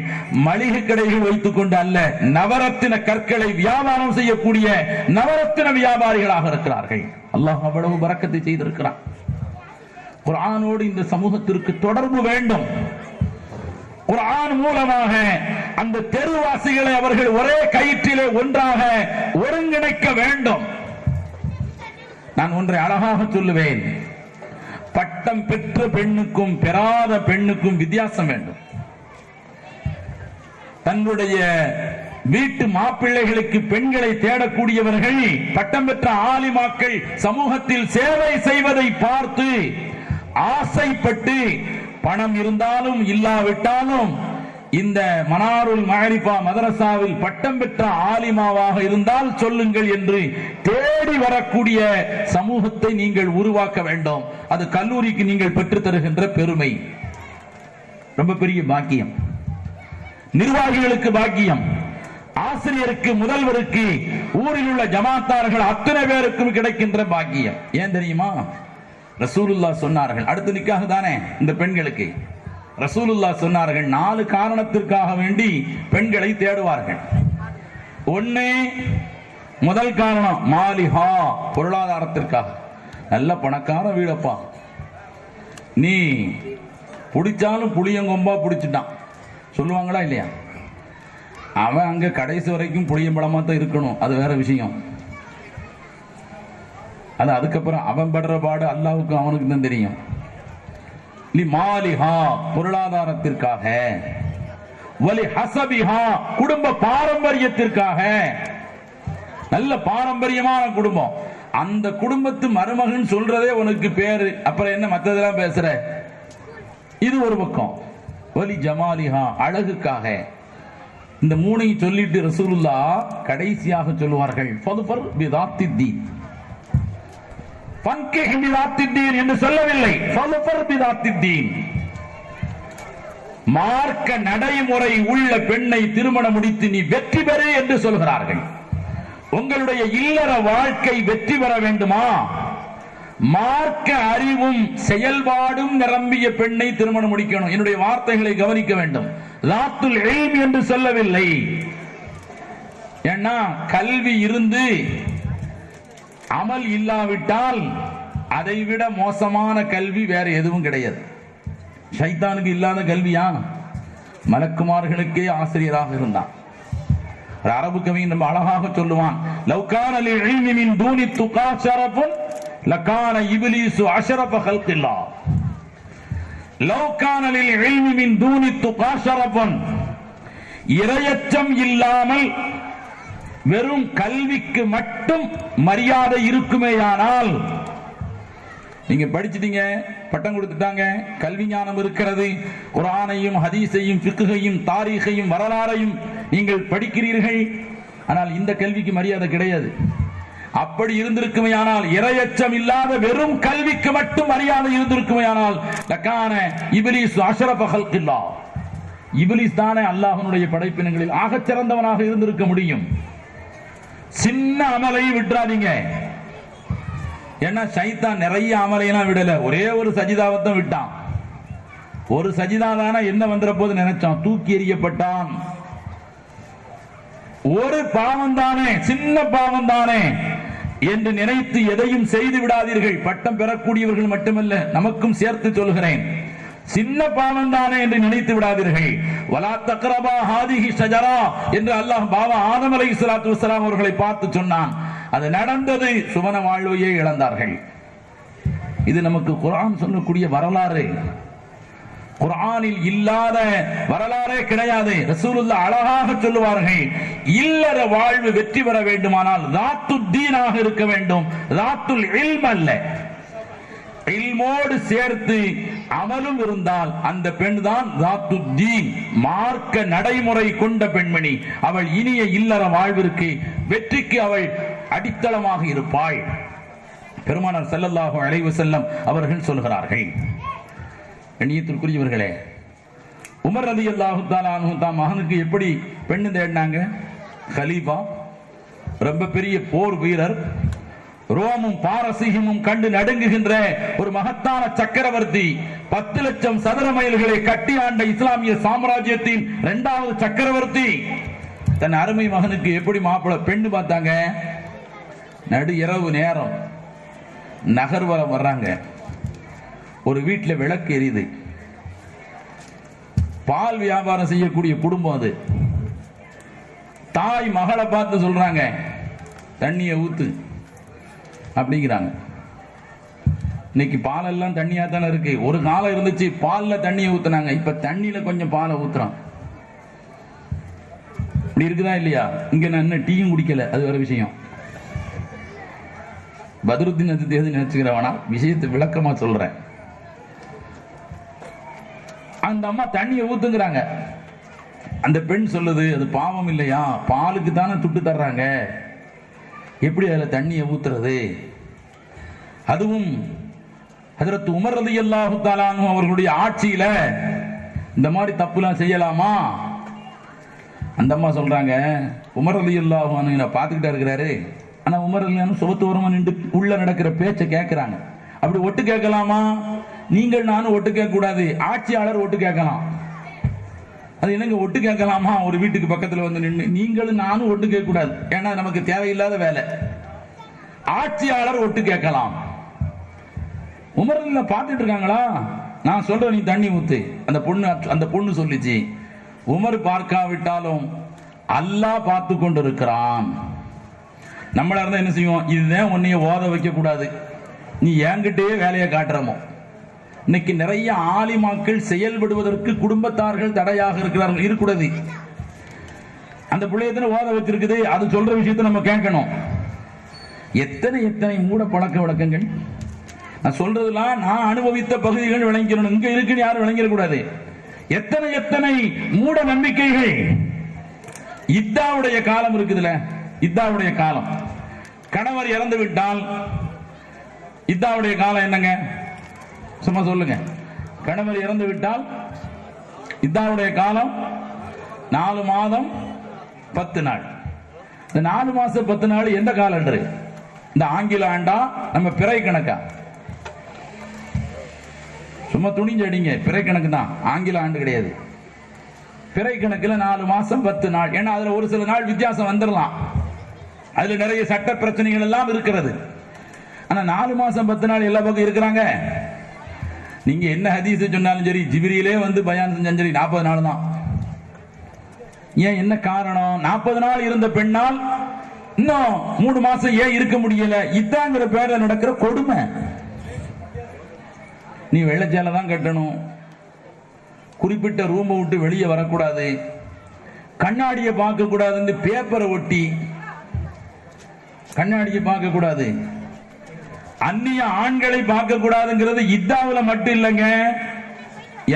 மளிகை கடைகள் வைத்துக் கொண்டு அல்ல, நவரத்தின கற்களை வியாபாரம் செய்யக்கூடிய நவரத்தின வியாபாரிகளாக இருக்கிறார்கள். அல்லாஹ் அவ்வளவு பரக்கத்தை செய்திருக்கிறான். குர்ஆனோடு இந்த சமூகத்திற்கு தொடர்பு வேண்டும். குர்ஆன் மூலமாக அந்த தெருவாசிகளை அவர்கள் ஒரே கயிற்றிலே ஒன்றாக ஒருங்கிணைக்க வேண்டும். நான் ஒன்றை அழகாக சொல்லுவேன், பட்டம் பெற்ற பெண்ணுக்கும் பெறாத பெண்ணுக்கும் வித்தியாசம் வேண்டும். தன்னுடைய வீட்டு மாப்பிள்ளைகளுக்கு பெண்களை தேடக்கூடியவர்கள் பட்டம் பெற்ற ஆலிமாக்கள் சமூகத்தில் சேவை செய்வதை பார்த்து ஆசைப்பட்டு, பணம் இருந்தாலும் இல்லாவிட்டாலும் இந்த மனாருல் மஅரிஃபா மதரசாவில் பட்டம் பெற்ற ஆலிமாவாக இருந்தால் சொல்லுங்கள் என்று தேடி வரக்கூடிய சமூகத்தை நீங்கள் உருவாக்க வேண்டும். அது கல்லூரிக்கு நீங்கள் பெற்றுத் தருகின்ற பெருமை, ரொம்ப பெரிய பாக்கியம். நிர்வாகிகளுக்கு பாக்கியம், ஆசிரியருக்கு, முதல்வருக்கு, ஊரில் உள்ள ஜமாத்தார்கள் அத்தனை பேருக்கும் கிடைக்கின்ற பாக்கியம். ஏன் தெரியுமா? ரசூலுல்லாஹ் சொன்னார்கள், அடுத்து நிக்காஹ் தானே இந்த பெண்களுக்கு. ரசூலுல்லாஹ் சொன்னார்கள், 4 காரணத்திற்காக வேண்டி பெண்களை தேடுவார்கள். ஒண்ணு, முதல் காரணம் மாலிஹா, பொருளாதாரத்திற்காக. நல்ல பணக்கார வீடப்பா, நீ பிடிச்சாலும் புளியங்கொம்பா பிடிச்சிட்டான் சொல்லுவாங்களா இல்லையா? அவன் அங்க கடைசி வரைக்கும் புளியம்பழமா தான் இருக்கணும், அது வேற விஷயம். அது அதுக்கப்புறம் அவன் படுற பாடு அல்லாஹ்வுக்கு அவனுக்கு தான் தெரியும். மாலிஹா, பொருளாதாரத்திற்காக. வலி ஹசபிஹா, குடும்ப பாரம்பரியத்திற்காக. நல்ல பாரம்பரியமான குடும்பம், அந்த குடும்பத்து மருமகன் சொல்றதே உனக்கு பேரு, அப்புறம் என்ன மற்றதெல்லாம் பேசுற? இது ஒரு பக்கம். வலி ஜமாலிஹா, அழகுக்காக. இந்த மூணையும் சொல்லிட்டு ரசூலுல்லாஹ் கடைசியாக சொல்லுவார்கள், ஃபதுஃபர் பிதாத்தித்தீன். ஃபன்கிஹ் பிதாத்தித்தீன் என்று சொல்லவில்லை, ஃபதுஃபர் பிதாத்தித்தீன். மார்க்க நடைமுறை உள்ள பெண்ணை திருமணம் முடித்து நீ வெற்றி பெறு என்று சொல்கிறார்கள். உங்களுடைய இல்லற வாழ்க்கை வெற்றி பெற வேண்டுமா? மார்க்க அறிவும் செயல்பாடும் நிரம்பிய பெண்ணை திருமணம் முடிக்கணும். என்னுடைய வார்த்தைகளை கவனிக்க வேண்டும். லாத்துல் இல்ம் என்று சொல்லவில்லை. ஏன்னா கல்வி இருந்து அமல் இல்லாவிட்டால் அதைவிட மோசமான கல்வி வேற எதுவும் கிடையாது. ஷைத்தானுக்கு இல்லாத கல்வியா? மலக்குமார்களுக்கே ஆசிரியராக இருந்தான். ஒரு அரபு கவிஞன் நம்ம அழகாக சொல்லுவான், லவ்கான லில் இல்மி மின் தூனி துகா ஷரஃபுன் லகான இப்லீசு அஷ்ரஃப ஹல்கில்லாஹ். லவ்கான லில் இல்மி மின் தூனி துகா ஷரஃபுன், இறையச்சம் இல்லாமல் வெறும் கல்விக்கு மட்டும் மரியாதை இருக்குமேயானால், நீங்க படிச்சிட்டீங்க, பட்டம் கொடுத்துட்டாங்க, கல்வி ஞானம் இருக்கிறது, குர்ஆனையும் ஹதீஸையும் ஃபிக்ஹையும் தாரீகையும் வரலாறையும் நீங்கள் படிக்கிறீர்கள், ஆனால் இந்த கல்விக்கு மரியாதை கிடையாது. அப்படி இருந்திருக்குமையானால், இறையச்சம் இல்லாத வெறும் கல்விக்கு மட்டும் மரியாதை இருந்திருக்குமையானால், லகான இப்லீஸ் அஷ்ரஃப ஹல்கில்லாஹ், இப்லீஸ் தானே அல்லாஹ்வுடைய படைப்பினங்களில் ஆகச் சிறந்தவனாக இருந்திருக்க முடியும். சின்ன அமலை விட்டுறாதீங்க. ஏன்னா சைத்தான் நிறைய அமலையெல்லாம் விடல, ஒரே ஒரு சஜிதாவை தான் விட்டான். ஒரு சஜிதா தானே என்ன வந்துற போது நினைச்சான், தூக்கி எறியப்பட்டான். ஒரு பாவம் தானே, சின்ன பாவம் தானே என்று நினைத்து எதையும் செய்து விடாதீர்கள். பட்டம் பெறக்கூடியவர்கள் மட்டுமல்ல, நமக்கும் சேர்த்து சொல்கிறேன், சின்ன பாவம் தானே என்று நினைத்து விடாதீர்கள். வலா தக்ரபா ஹாதிஹி ஷஜரா என்று அல்லாஹ் பாவா ஆதம் அலைஹிஸ்ஸலாத்து வஸ்ஸலாம் அவர்களை பார்த்து சொன்னான். அது நடந்தது, சுவன வாழ்வையே இழந்தார்கள். இது நமக்கு குர்ஆன் சொல்லக்கூடிய வரலாறு. குர்ஆனில் இல்லாத வரலாறே கிடையாது. ரசூலுல்லாஹ் அழகாக சொல்லுவார்கள், இல்லற வாழ்வு வெற்றி பெற வேண்டுமானால் ذاتுத்தீனாக இருக்க வேண்டும், ذاتுல் இல்ம் அல்ல. இல்மோடு சேர்த்து அமலும் இருந்தால் அந்த பெண் தான் ذاتுத்தீன், மார்க்க நடைமுறை கொண்ட பெண்மணி. அவள் இனிய இல்லற வாழ்விற்கு, வெற்றிக்கு அவள் அடித்தளமாக இருப்பாள். பெருமானார் ஸல்லல்லாஹு அலைஹி வஸல்லம் அவர்கள் சொல்கிறார்கள். கண்ணியத்திற்குரியவர்களே, உமர் ரலியல்லாஹு தஆலா அன்ஹு தான் மகனுக்கு எப்படி பெண்ணு தேடினாங்க? கலீஃபா, ரொம்ப பெரிய போர் வீரர், ரோமும் பாரசீகமும் கண்டு நடுங்குகின்ற ஒரு மகத்தான சக்கரவர்த்தி, 10 லட்சம் சதுர மைல்களை கட்டி ஆண்ட இஸ்லாமிய சாம்ராஜ்யத்தின் 2வது சக்கரவர்த்தி தன் அருமை மகனுக்கு எப்படி மாப்பிள்ளை பெண்ணு பார்த்தாங்க? நடு இரவு நேரம் நகர்வலம் வர்றாங்க. ஒரு வீட்டில் விளக்கு எரியுது. பால் வியாபாரம் செய்யக்கூடிய குடும்பம் அது. தாய் மகளை பார்த்து சொல்றாங்க, தண்ணியை ஊத்து அப்படிங்கிறாங்க. இன்னைக்கு பாலெல்லாம் தண்ணியா தானே இருக்கு. ஒரு காலம் இருந்துச்சு பால்ல தண்ணியை ஊத்துனாங்க, இப்ப தண்ணியில கொஞ்சம் பாலை ஊத்துறான். இப்படி இருக்குதா இல்லையா? இங்க நான் என்ன டீயும் குடிக்கல, அது வேற விஷயம். பத்ருத்தீன் அது தேதி நினைச்சுக்கிறவனா, விஷயத்தை விளக்கமா சொல்றேன். அந்த அம்மா தண்ணியை ஊத்துங்கிறாங்க. அந்த பெண் சொல்லுது, அது பாவம் இல்லையா, பாலுக்கு தானே துட்டு தர்றாங்க, எப்படி அதுல தண்ணியை ஊத்துறது? அதுவும் ஹஜ்ரத் உமர் ரலியல்லாஹு தஆலா அன்ஹு அவர்களுடைய ஆட்சியில இந்த மாதிரி தப்புலாம் செய்யலாமா? அந்த அம்மா சொல்றாங்க, உமர் ரலியல்லாஹு அன்ஹு பார்த்துக்கிட்டே இருக்கிறாரு, ஆனா உமர் ரலியல்லாஹு சுபத்து ஓரமா நின்று உள்ள நடக்கிற பேச்சை கேட்கிறாங்க. அப்படி ஒட்டு கேட்கலாமா? நீங்கள் நானும் ஒட்டு கேட்க கூடாது, ஆட்சியாளர் ஒட்டு கேட்கலாம். அது என்னங்க ஒட்டு கேட்கலாமா? ஒரு வீட்டுக்கு பக்கத்துல வந்து நின்று நீங்களும் நானும் ஒட்டு கேட்க கூடாது, ஏன்னா நமக்கு தேவையில்லாத வேலை. ஆட்சியாளர் ஒட்டு கேட்கலாம். உமர்ல பார்த்துட்டு இருக்காங்களா? நான் சொல்றேன், நீ தண்ணி ஊத்து. அந்த பொண்ணு சொல்லிச்சு, உமர் பார்க்காவிட்டாலும் அல்லாஹ் பார்த்து கொண்டு இருக்கிறான். நம்மளா இருந்தா என்ன செய்வோம்? இதுதான் உன்னைய ஓத வைக்க கூடாது, நீ என்கிட்டே வேலையை காட்டுறமோ. இன்னைக்கு நிறைய ஆலிமாக்கள் செயல்படுவதற்கு குடும்பத்தார்கள் தடையாக இருக்கிறார்கள். இருக்கக்கூடாது. அந்த பிள்ளையத்தின ஓத வச்சிருக்குது, அது சொல்ற விஷயத்தை நம்ம கேட்கணும். எத்தனை எத்தனை மூட பழக்க வழக்கங்கள். நான் சொல்றதுலாம் நான் அனுபவித்த பகுதிகள் விளங்கிக்கணும். இங்க இருக்குன்னு யாரும் விளங்கிடக்கூடாது. எத்தனை எத்தனை மூட நம்பிக்கைகள். இத்தாவுடைய காலம் இருக்குதுல, இத்தாவுடைய காலம். கணவர் இறந்து விட்டால் இத்தாவுடைய காலம் என்னங்க? சும்மா சொல்லுங்க. கணவர் இறந்து விட்டால் இத்தாவுடைய காலம் 4 மாதம் 10 நாள். இந்த 4 மாசம் 10 நாள் எந்த காலண்டர்? இந்த ஆங்கில ஆண்டா நம்ம பிறை கணக்கா? சும்மா துணிஞ்சு அடிங்க, பிறை கணக்கு தான், ஆங்கில ஆண்டு கிடையாது. பிறை கணக்குல 4 மாசம் 10 நாள். ஏன்னா அதுல ஒரு சில நாள் வித்தியாசம் வந்துடலாம். அதுல நிறைய சட்ட பிரச்சனைகள் எல்லாம் இருக்கிறது. ஆனா 4 மாசம் 10 நாள் எல்லா பக்கம் இருக்கிறாங்க. நீங்க என்ன ஹதீஸ் சொன்னாலும் சரி, ஜிப்ரீலே வந்து பயான் செஞ்சாலும் சரி 40 நாள் தான். ஏன், என்ன காரணம்? 40 நாள் இருந்த பெண்ணால் இன்னும் 3 மாசம் ஏன் இருக்க முடியல? இதாங்கிற பேர்ல நடக்கிற கொடுமை. நீ வெள்ளச்சேலை தான் கட்டணும், குறிப்பிட்ட ரூமை விட்டு வெளியே வரக்கூடாது, கண்ணாடியை பார்க்க கூடாது, பேப்பரை ஒட்டி கண்ணாடியை பார்க்க கூடாது, அந்நிய ஆண்களை பார்க்க கூடாதுங்கிறது இத்தாவுல மட்டும் இல்லைங்க,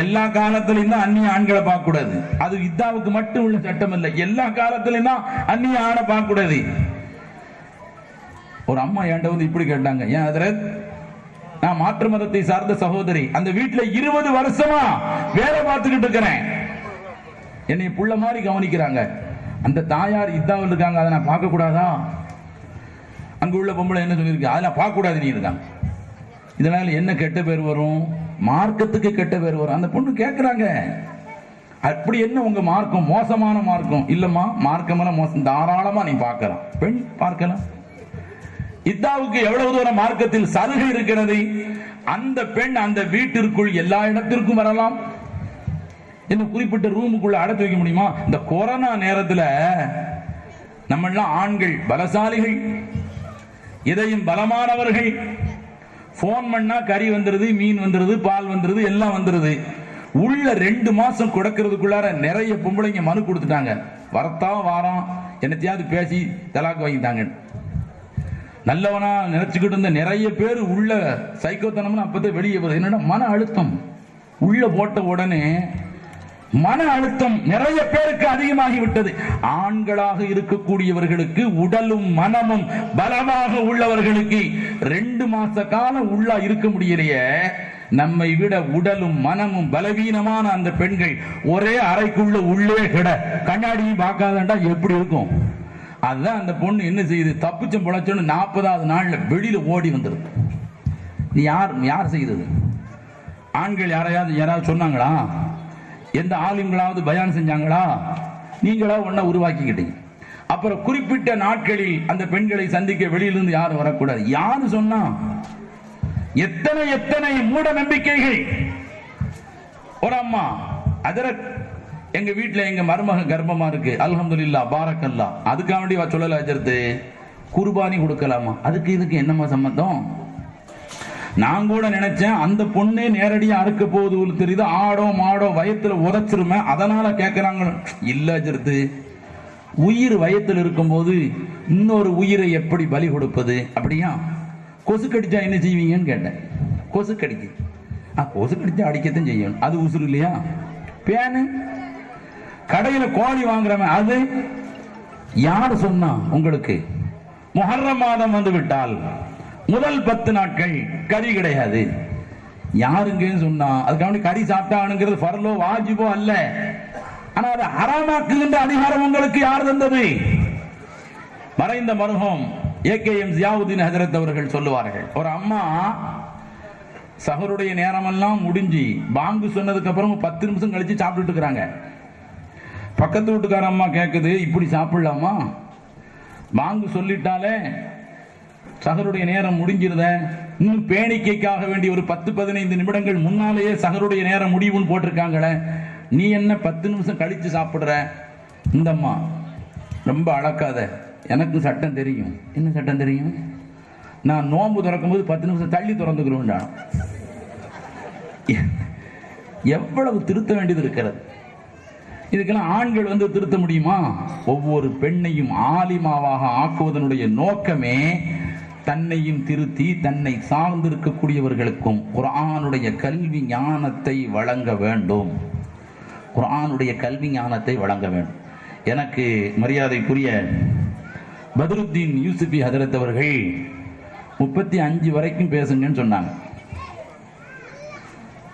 எல்லா காலத்திலும் தான் அந்நிய ஆண்களை பார்க்க கூடாது. அது இத்தாவுக்கு மட்டும் உள்ள சட்டம் இல்லை, எல்லா காலத்திலும் தான் அந்நிய ஆணை பார்க்க கூடாது. ஒரு அம்மா என்கிட்ட வந்து இப்படி கேட்டாங்க, ஏன் ஹஜ்ரத், நான் மாற்று மதத்தை சார்ந்த சகோதரி, அந்த வீட்டுல 20 வருஷமா வேலை பார்த்துக்கிட்டு இருக்கிறேன், என்னை புள்ள மாதிரி கவனிக்கிறாங்க, அந்த தாயார் இத்தாவில் இருக்காங்க, அதை நான் பார்க்க கூடாதா? அங்க உள்ள பொம்பளை என்ன சொல்லியிருக்கு, அதெல்லாம் பார்க்க கூடாது நீ இருக்காங்க, இதனால என்ன கெட்ட பேர் வரும்? மார்க்கத்துக்கு கெட்ட பேர் வரும். அந்த பொண்ணு கேட்கிறாங்க, அப்படி என்ன உங்க மார்க்கம் மோசமான மார்க்கம்? இல்லம்மா, மார்க்கமெல்லாம் மோசம், தாராளமா நீ பார்க்கலாம், பெண் பார்க்கலாம். இத்தாவுக்கு எவ்வளவு தூரம் மார்க்கத்தில் சலுகை இருக்கிறது. அந்த பெண் அந்த வீட்டிற்குள் எல்லா இடத்திற்கும் வரலாம். என்ன குறிப்பிட்ட ரூமுக்குள்ள அடைத்து வைக்க முடியுமா? இந்த கொரோனா நேரத்தில் நம்ம எல்லாம் ஆண்கள் பலசாலிகள், இதையும் பலமானவர்கள். போன் பண்ணா கறி வந்துருது, மீன் வந்துருது, பால் வந்துருது, எல்லாம் வந்துருது. உள்ள 2 மாசம் கொடுக்கறதுக்குள்ளார நிறைய பொம்பளைங்க மனு கொடுத்துட்டாங்க, வரத்தா வாரம் என்னத்தையாவது பேசி தலாக்கு வாங்கிட்டாங்க. நல்லவனா நினைச்சுக்கிட்டு இருந்த நிறைய பேர் உள்ள சைக்கோத்தனம்னு அப்பதான் வெளியே வருது. என்னடா, மன அழுத்தம். உள்ள போட்ட உடனே மன அழுத்தம் நிறைய பேருக்கு அதிகமாகி விட்டது. ஆண்களாக இருக்கக்கூடியவர்களுக்கு, உடலும் மனமும் பலமாக உள்ளவர்களுக்கு 2 மாச காலம் உள்ள இருக்க முடியலையே. நம்மை விட உடலும் மனமும் பலவீனமான அந்த பெண்கள் ஒரே அறைக்குள்ள உள்ளே கிட, கண்ணாடியும் பார்க்காதண்டா எப்படி இருக்கும்? அதுதான் அந்த பொண்ணு என்ன செய்யுது, தப்பிச்சம் பொழைச்சோன்னு 40வது நாள்ல வெளியில ஓடி வந்துருது. நீ யார் செய்தது? ஆண்கள் யாராவது சொன்னாங்களா? எந்த ஆலிம்களாவது பயான் செஞ்சாங்களா? நீங்களா ஒன்ன உருவாக்கிக்கிட்டீங்க. அப்புறம் குறிப்பிட்ட நாட்களில் அந்த பெண்களை சந்திக்க வெளியிலிருந்து யாரும் வரக்கூடாது. யாரு சொன்னா? எத்தனை எத்தனை மூட நம்பிக்கைகள். ஒரு அம்மா, அதற்கு எங்க வீட்டுல எங்க மருமக கர்ப்பமா இருக்கு, அல்ஹம்துலில்லாஹ் பாரக்கல்லாஹ், அதுக்காக வேண்டி சொல்லல ஹஜ்ரத், குர்பானி கொடுக்கலாமா? அதுக்கு இதுக்கு என்னமா சம்பந்தம்? நான் கூட நினைச்சேன் அந்த பொண்ணே நேரடியா அறுக்க போகுது தெரியுது, ஆடோ மாடோ வயத்துல உரைச்சிருமே, அதனால கேட்கிறாங்க. இல்ல ஹஜ்ரத், உயிர் வயத்தில் இருக்கும் போது இன்னொரு உயிரை எப்படி பலி கொடுப்பது? அப்படியா? கொசு கடிச்சா என்ன செய்வீங்கன்னு கேட்டேன். கொசு கடிக்கு, கொசு கடிச்சா அடிக்கத்தான் செய்யணும், அது உசுறு இல்லையா? பேனு கடையில கோழி வாங்குறவன், அது யார் சொன்னா உங்களுக்கு? முஹர்ரம் மாதம் வந்து விட்டால் முதல் 10 நாட்கள் கறி கிடையாது. யாருங்க சொன்னா? அதுக்காக கறி சாப்பிட்டானுங்கிறது ஃபர்லோ வாஜிபோ அல்ல. ஆனா அதை ஹராமாக்குகின்ற அதிகாரம் உங்களுக்கு யார் தந்தது? மறைந்த மருகம் ஏகேஎம் ஜியாவுதீன் ஹஜ்ரத் அவர்கள் சொல்லுவார்கள், ஒரு அம்மா சஹருடைய நேரமெல்லாம் முடிஞ்சு பாங்கு சொன்னதுக்கு அப்புறம் 10 நிமிஷம் கழிச்சு சாப்பிட்டுட்டு இருக்கிறாங்க. பக்கத்து வீட்டுக்கார அம்மா கேட்குது, இப்படி சாப்பிடலாமா? பாங்கு சொல்லிட்டாலே சஹருடைய நேரம் முடிஞ்சிருத, இன்னும் பேணிக்கைக்காக வேண்டிய ஒரு 10-15 நிமிடங்கள் முன்னாலேயே சஹருடைய நேரம் முடிவுன்னு போட்டிருக்காங்களே, நீ என்ன 10 நிமிஷம் கழிச்சு சாப்பிடுற? இந்த அம்மா, ரொம்ப அளக்காத, எனக்கு சட்டம் தெரியும். என்ன சட்டம் தெரியும்? நான் நோன்பு திறக்கும் போது 10 நிமிஷம் தள்ளி திறந்துக்கிறோம். எவ்வளவு திருத்த வேண்டியது இருக்கிறது. இதுக்கெல்லாம் ஆண்கள் வந்து திருத்த முடியுமா? ஒவ்வொரு பெண்ணையும் ஆலிமாவாக ஆக்குவதனுடைய நோக்கமே தன்னையும் திருத்தி தன்னை சார்ந்திருக்கக்கூடியவர்களுக்கும் குர்ஆனுடைய கல்வி ஞானத்தை வழங்க வேண்டும். குர்ஆனுடைய கல்வி ஞானத்தை வழங்க வேண்டும். எனக்கு மரியாதைக்குரிய பத்ருத்தீன் யூசுஃபி ஹதரத் அவர்கள் 35 வரைக்கும் பேசுங்கன்னு சொன்னாங்க.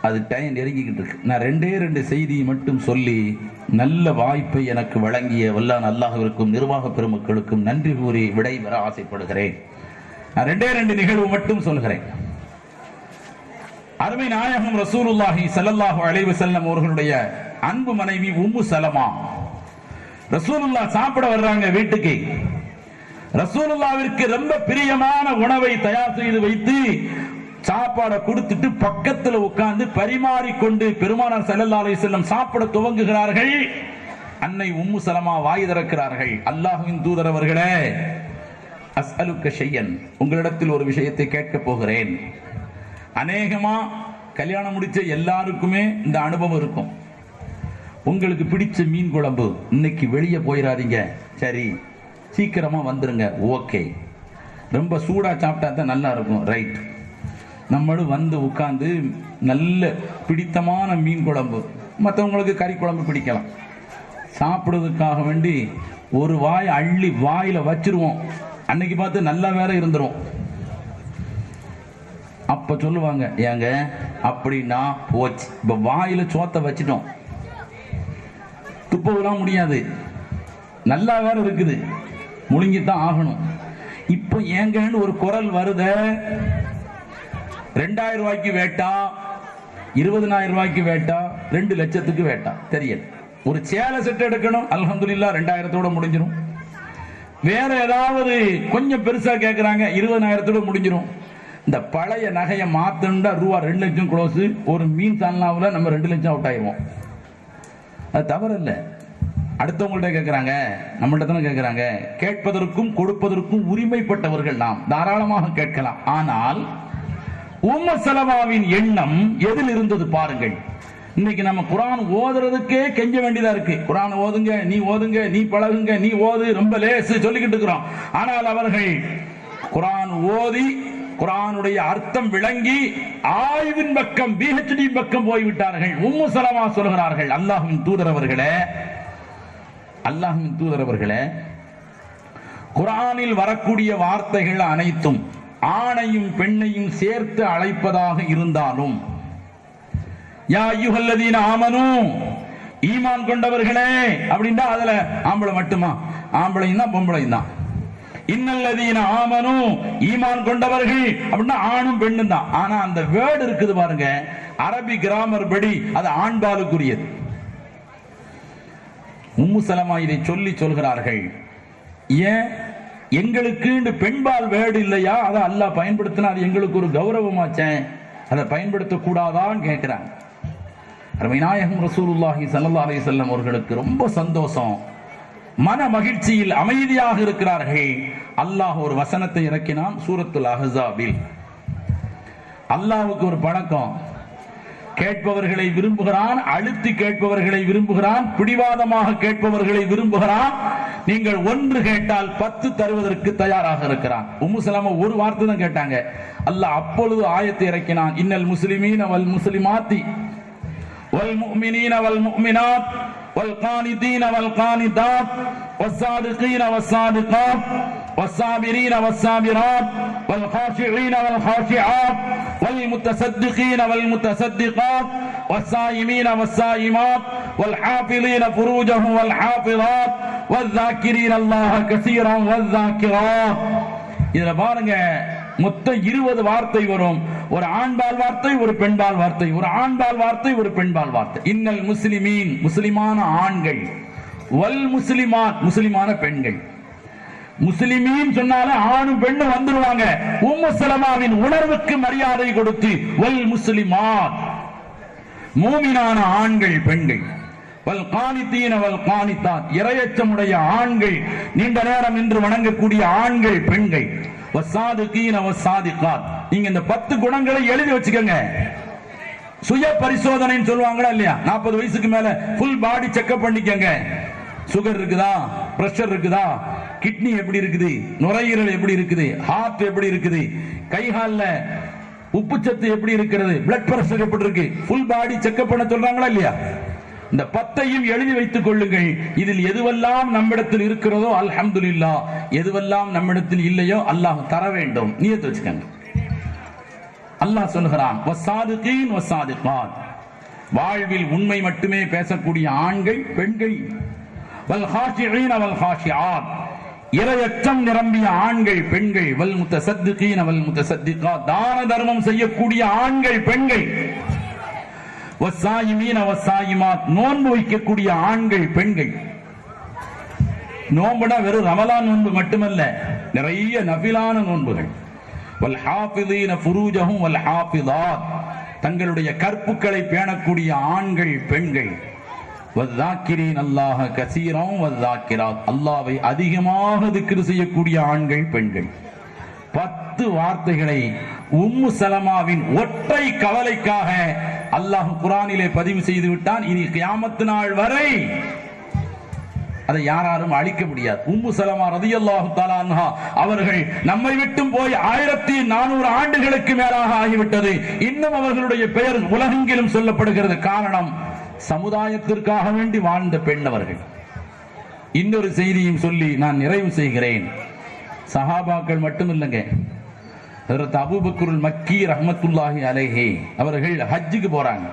அது டைம் நெருங்கிக்கிட்டு இருக்கு. நான் 2 செய்தியை மட்டும் சொல்லி நல்ல வாய்ப்பை எனக்கு வழங்கிய வல்லான் அல்லாஹ்விற்கும் நிர்வாக பெருமக்களுக்கும் நன்றி கூறி விடைபெற ஆசைப்படுகிறேன். நான் 2 நிகழ்வு மட்டும் சொல்கிறேன். அருமை நாயகம் ரசூலுல்லாஹி ஸல்லல்லாஹு அலைஹி வஸல்லம் அவர்களுடைய அன்பு மனைவி உம்மு சலமா ரசூலுல்லாஹ் சாப்பிட வர்றாங்க வீட்டுக்கு. ரசூலுல்லாஹ்விற்கு ரொம்ப பிரியமான உணவை தயார் செய்து வைத்து சாப்பாடை கொடுத்துட்டு பக்கத்துல உட்கார்ந்து பரிமாறிக்கொண்டு பெருமானார் ஸல்லல்லாஹு அலைஹி வஸல்லம் சாப்பிட துவங்குகிறார்கள். அன்னை உம்மு சலமா வாய் திறக்கிறார்கள். அல்லாஹ்வின் தூதர் அவர்களே, அஸ்அலுக்க ஷையன், உங்களிடத்தில் ஒரு விஷயத்தை கேட்க போகிறேன். அநேகமா கல்யாணம் முடிச்ச எல்லாருக்குமே இந்த அனுபவம் இருக்கும். உங்களுக்கு பிடிச்ச மீன் குழம்பு, இன்னைக்கு வெளியே போயிடாதீங்க, சரி சீக்கிரமா வந்துருங்க, ஓகே. ரொம்ப சூடா சாப்பிட்டா தான் நல்லா இருக்கும், ரைட். நம்மளும் வந்து உட்கார்ந்து நல்ல பிடித்தமான மீன் குழம்பு, மற்றவங்களுக்கு கறி குழம்பு பிடிக்கலாம், சாப்பிடுறதுக்காக வேண்டி ஒரு வாய் அள்ளி வாயில வச்சிருவோம். அன்னைக்கு பார்த்து நல்லா வேற இருந்துரும். அப்ப சொல்லுவாங்க, ஏங்க அப்படின்னா போச்சு, இப்ப வாயில சோத்த வச்சிட்டோம், துப்பலாம் முடியாது, நல்லா வேற இருக்குது, முழுங்கித்தான் ஆகணும். இப்ப ஏங்கன்னு ஒரு குரல் வருத. 2000 ரூபாய்க்கு வேட்டா, 20,000 ரூபாய்க்கு வேட்டா, 2 லட்சத்துக்கு வேட்டா, தெரியல. ஒரு சேலை செட் எடுக்கணும், அல்ஹம்துலில்லாஹ் 2000-தோட முடிஞ்சிடும். வேற ஏதாவது கொஞ்சம் பெருசா கேட்கறாங்க, 20,000-தோட முடிஞ்சிடும். இந்த பழைய நகையை மாத்தண்டா ரூபா 2 லட்சம் க்ளோஸ். ஒரு மீன் சால்னாவுல நம்ம 2 லட்சம் அவுட் ஆயிடுவோம். அது தவறு இல்லை. அடுத்தவங்கள்ட்ட கேட்கிறாங்க, நம்மள்ட்ட தானே கேட்கிறாங்க. கேட்பதற்கும் கொடுப்பதற்கும் உரிமைப்பட்டவர்கள் நாம், தாராளமாக கேட்கலாம். ஆனால் உம்மு சலமாவின் எண்ணம் எதில் இருந்தது பாருங்கள். இன்னைக்கு நம்ம குர்ஆன் ஓதுறதுக்கே கெஞ்ச வேண்டியதா இருக்கு. குர்ஆன் ஓதுங்க, நீ ஓதுங்க, நீ பழகுங்க, நீ ஓது, ரொம்ப லேசு சொல்லிக்கிட்டு இருக்கிறோம். ஆனால் அவர்கள் குர்ஆன் ஓதி குர்ஆனுடைய அர்த்தம் விளங்கி ஆய்வின் பக்கம், PhD பக்கம் போய்விட்டார்கள். உம்மு சலமா சொல்கிறார்கள், அல்லாஹ்வின் தூதர் அவர்களே, குர்ஆனில் வரக்கூடிய வார்த்தைகள் அனைத்தும் ஆணையும் பெண்ணையும் சேர்த்து அழைப்பதாக இருந்தாலும், யா அய்யுஹல்லதீன ஆமனூ, ஈமான் கொண்டவர்களே அப்படின்னா அதுல ஆம்பளை மட்டுமா? ஆம்பளையும் தான் பொம்பளையும் தான். இன்னல்லதீன ஆமனூ, ஈமான் கொண்டவர்கள் அப்படின்னா ஆணும் பெண்ணும் தான். ஆனா அந்த வேர்டு இருக்குது பாருங்க, அரபி கிராமர் படி அது ஆண்பாலுக்குரியது. உம்மு சலமா இதை சொல்கிறார்கள். ஏன் எங்களுக்கு பெண்பால் வேர்டு இல்லையா? அதை அல்லாஹ் பயன்படுத்தினா அது எங்களுக்கு ஒரு கௌரவமாச்சேன், அதை பயன்படுத்த கூடாதான்னு கேட்கிறாங்க. அருமை நாயகம் ரசூலுல்லாஹி ஸல்லல்லாஹு அலைஹி வஸல்லம் அவர்களுக்கு ரொம்ப சந்தோஷம், மன மகிழ்ச்சியில் அமைதியாக இருக்கிறார்கள். அல்லாஹ் ஒரு வசனத்தை இறக்கினான் சூரத்துல் அஹ்ஸாபில். அல்லாஹ்வுக்கு ஒரு பழக்கம், கேட்பவர்களை விரும்புகிறான், அழுத்தி கேட்பவர்களை விரும்புகிறான், பிடிவாதமாக கேட்பவர்களை விரும்புகிறான். நீங்கள் 1 கேட்டால் 10 தருவதற்கு தயாராக இருக்கிறான். உம்மு சலமா ஒரு வார்த்தை தான் கேட்டாங்க. அல்லாஹ் அப்பொழுது ஆயத்தை இறக்கினான், இன்னல் முஸ்லிமீன வல் முஸ்லிமாத்தி வல் முஃமினீன வல் முஃமினாத் والقانتين والقانتات والصادقين والصادقات والصابرين والصابرات والخاشعين والخاشعات والمتصدقين والمتصدقات والصائمين والصائمات والحافظين فروجهم والحافظات والذاكرين الله كثيرا والذاكرات. இதுல பாருங்க, மொத்தம் 20 வார்த்தை வரும். ஒரு ஆண்பால் வார்த்தை, ஒரு பெண்பால் வார்த்தை, ஒரு ஆண்பால் வார்த்தை, ஒரு பெண்பால் வார்த்தை. இன்னல் முஸ்லிமீன், முஸ்லிமான ஆண்கள், வல் முஸ்லிமாத், முஸ்லிமான பெண்கள். முஸ்லிமீன் சொன்னாலே ஆணும் பெண்ணும் வந்துருவாங்க. உம்மு சலமாவின் உணர்வுக்கு மரியாதை கொடுத்து வல் முஸ்லிமாத், மூமினான ஆண்கள் பெண்கள், வல் கானித்தீன வல் கானித்தாத், இறையச்சமுடைய ஆண்கள், நீண்ட நேரம் நின்று வணங்கக்கூடிய ஆண்கள் பெண்கள், வஸ்ஸாதிகீன வஸ்ஸாதிகாத். நீங்க இந்த 10 குணங்களை எழுதி வச்சுக்கோங்க. சுய பரிசோதனைன்னு சொல்லுவாங்களா இல்லையா? 40 வயசுக்கு மேல ஃபுல் பாடி செக்அப் பண்ணிக்கங்க. சுகர் இருக்குதா, பிரஷர் இருக்குதா, கிட்னி எப்படி இருக்குது, நுரையீரல் எப்படி இருக்குது, ஹார்ட் எப்படி இருக்குது, கை கால்ல உப்புச்சத்து எப்படி இருக்கிறது, பிளட் பிரஷர் எப்படி இருக்கு, ஃபுல் பாடி செக்அப் பண்ண சொல்றாங்களா இல்லையா? இந்த 10ஐயும் எழுதி வைத்துக் கொள்ளுங்கள். இதில் எதுவெல்லாம் நம்மிடத்தில் இருக்கிறதோ அல்ஹம்துலில்லாஹ், எதுவெல்லாம் நம்மிடத்தில் இல்லையோ அல்லாஹ் தர வேண்டும். நியத்து வச்சுக்கங்க. அல்லாஹ் சொல்கிறான், வஸ்ஸாதிகீன் வஸ்ஸாதிகாத், வாழ்வில் உண்மை மட்டுமே பேசக்கூடிய ஆண்கள் பெண்கள், வல் ஹாஷிஈன வல் ஹாஷிஆத், இரையச்சம் நிரம்பிய ஆண்கள் பெண்கள், வல் முத்தசத்திகீன வல் முத்தசத்திகாத், தான தர்மம் செய்யக்கூடிய ஆண்கள் பெண்கள், வஸ்ஸாயிமீன வஸ்ஸாயிமாத், நோன்பு வைக்கக்கூடிய ஆண்கள் பெண்கள். நோன்புனா வெறும் ரமலான் நோன்பு மட்டுமல்ல, நிறைய நஃபிலான நோன்புகள். வல் ஹாஃபிதீன ஃபுரூஜஹும் வல் ஹாஃபிதாத், தங்களுடைய கற்புக்களை பேணக்கூடிய ஆண்கள் பெண்கள். வஸ்ஸாக்கிரீன் அல்லாஹ கஸீரன் வஸ்ஸாக்கிராத், அல்லாஹ்வை அதிகமாக திக்ர் செய்யக்கூடிய ஆண்கள் பெண்கள். 10 வார்த்தைகளை உம்மு சலமாவின் ஒற்றை கவலைக்காக அல்லாஹ் குர்ஆனிலே பதிவு செய்து விட்டான். இனி கியாமத் நாள் வரை அதை யாராலும் அழிக்க முடியாது. உம்மு சலமா ரலியல்லாஹு தஆலா அன்ஹா அவர்கள் நம்மை விட்டு போய் 1400 ஆண்டுகளுக்கு மேலாக ஆகிவிட்டது. இன்னும் அவர்களுடைய பெயர் உலகெங்கிலும் சொல்லப்படுகிறது. காரணம், சமுதாயத்திற்காக வேண்டி வாழ்ந்த பெண் அவர்கள். இன்னொரு செய்தியும் சொல்லி நான் நிறைவு செய்கிறேன். சஹாபாக்கள் மட்டும் இல்லைங்க, ஹஜ்ரத் அபூபக்கருல் மக்கி ரஹ்மத்துல்லாஹி அலைஹி அவர்கள் ஹஜ்ஜுக்கு போறாங்க.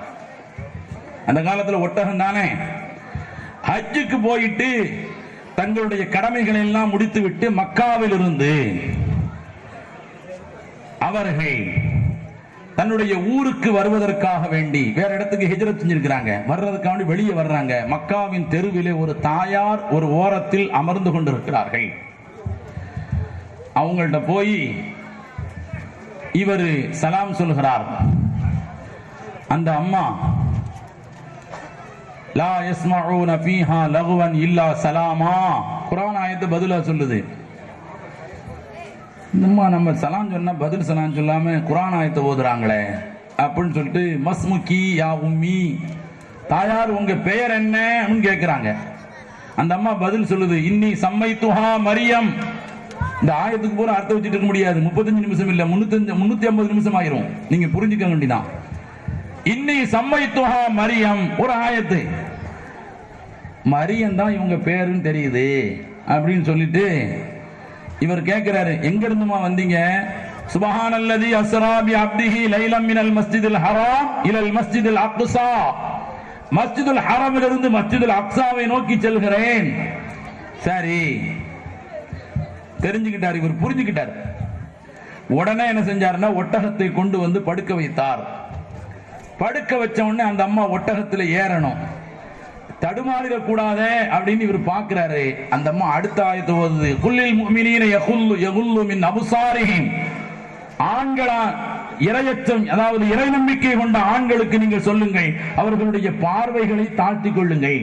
அந்த காலத்துல ஒட்டகம் தானே. ஹஜ்ஜுக்கு போயிட்டு தங்களுடைய கடமைகளை எல்லாம் முடித்து விட்டு மக்காவில் இருந்து அவர்கள் தன்னுடைய ஊருக்கு வருவதற்காக வேண்டி வேற இடத்துக்கு ஹிஜ்ரத் செஞ்சிருக்கிறாங்க. வர்றதுக்காக வேண்டி வெளியே வர்றாங்க. மக்காவின் தெருவிலே ஒரு தாயார் ஒரு ஓரத்தில் அமர்ந்து கொண்டிருக்கிறார்கள். அவங்கள்ட்ட போய் இவர் சலாம் சொல்கிறார். அந்த அம்மா, லா யஸ்மஊன ஃபீஹா லகுவன் இல்லா சலாமா, குர்ஆன் ஆயத்து பதிலா சொல்லுது. நம்ம சலாம் சொன்னா பதில் சலாம் சொல்லாம குர்ஆன் ஆயத்தை ஓதுறாங்களே அப்படின்னு சொல்லிட்டு, மஸ்முகி யா உம்மி, தாயார் உங்க பெயர் என்னன்னு கேட்கிறாங்க. அந்த அம்மா பதில் சொல்லுது, இன்னி சம்மைத்துஹா மரியம். இந்த ஆயத்துக்கு பூரா அர்த்தம் வச்சுட்டு இருக்க முடியாது. 35 நிமிஷம் இல்ல, 350 நிமிஷம் ஆயிரும். நீங்க புரிஞ்சுக்க வேண்டியதான். இன்னி சம்மைத்துஹா மரியம் ஒரு ஆயத்து. மரியம் தான் இவங்க பேருன்னு தெரியுது அப்படின்னு சொல்லிட்டு இவர் கேட்கிறாரு, எங்க இருந்துமா வந்தீங்க? சுப்ஹானல்லதி அஸ்ரா பி அப்திஹி லைலம் மினல் மஸ்ஜிதில் ஹராம் இலல் மஸ்ஜிதில் அக்ஸா, மஸ்ஜிதுல் ஹராமிலிருந்து மஸ்ஜிதுல் அக்ஸாவை நோக்கி செல்கிறேன். சரி, தெரிஞ்சுக்கிட்டார், இவர் புரிஞ்சுக்கிட்டார். உடனே என்ன செஞ்சாருன்னா, ஒட்டகத்தை கொண்டு வந்து படுக்க வைத்தார். படுக்க வச்ச உடனே அந்த அம்மா ஒட்டகத்துல ஏறணும், தடுமாறிடக் கூடாதே அப்படின்னு இவர் பார்க்கிறாரு. அந்த அம்மா அடுத்த ஆயத்தை ஓதுது, குல்லில் முஃமினீன யகுல்லு மின் அப்சாரிஹிம், ஆண்களா இறையச்சம் அதாவது இறை நம்பிக்கை கொண்ட ஆண்களுக்கு நீங்கள் சொல்லுங்கள், அவர்களுடைய பார்வைகளை தாழ்த்திக் கொள்ளுங்கள்.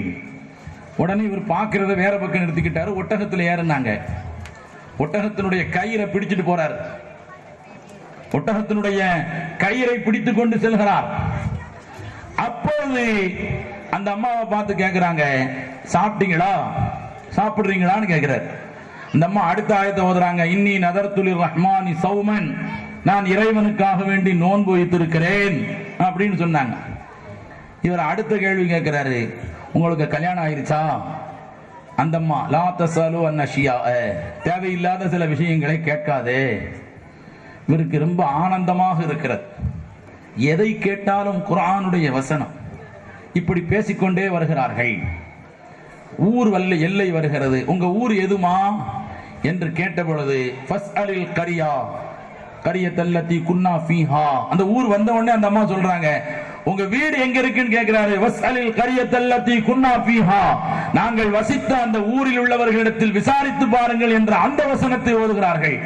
உடனே இவர் பார்க்கிறத வேற பக்கம் நிறுத்திக்கிட்டாரு. ஒட்டகத்துல ஏறினாங்க. ஒட்டகத்தினுடைய கயிறை பிடிச்சிட்டு போறார். ஒட்டகத்தினுடைய கயிறை பிடித்துக் கொண்டு செல்கிறார். அப்போது அந்த அம்மாவை பார்த்து கேட்கிறாங்க, சாப்பிட்டீங்களா, சாப்பிடுறீங்களான்னு கேட்கிறார். அந்த அம்மா அடுத்த ஆயத்தை ஓதுறாங்க, இன்னி நதர்துல் ரஹ்மானி சௌமன், நான் இறைவனுக்காக வேண்டி நோன்பு வைத்திருக்கிறேன் அப்படின்னு சொன்னாங்க. இவர் அடுத்த கேள்வி கேட்கிறாரு, உங்களுக்கு கல்யாணம் ஆயிருச்சா? அந்த அம்மா, லா தஸலு அன் அஷியா, தேவையில்லாத சில விஷயங்களை கேட்காதே. இவருக்கு ரொம்ப ஆனந்தமாக இருக்கிறது. எதை கேட்டாலும் குர்ஆனுடைய வசனம். இப்படி பேசிக்கொண்டே வருகிறார்கள். ஊர் வல்ல எல்லை வருகிறது. உங்க ஊர் எதுமா என்று கேட்ட பொழுது, ஃபஸ்அலில் கரியா கரியத்தல்லதி குன்னா ஃபீஹா, அந்த ஊர் வந்த உடனே அந்த அம்மா சொல்றாங்க, உங்க வீடு எங்க இருக்குன்னு கேட்கிறாரு. வஸ்அலில் கரியத்தல்லதி குன்னா ஃபீஹா, நாங்கள் வசித்த அந்த ஊரில் உள்ளவர்களிடத்தில் விசாரித்து பாருங்கள் என்ற அந்த வசனத்தை ஓதுகிறார்கள்.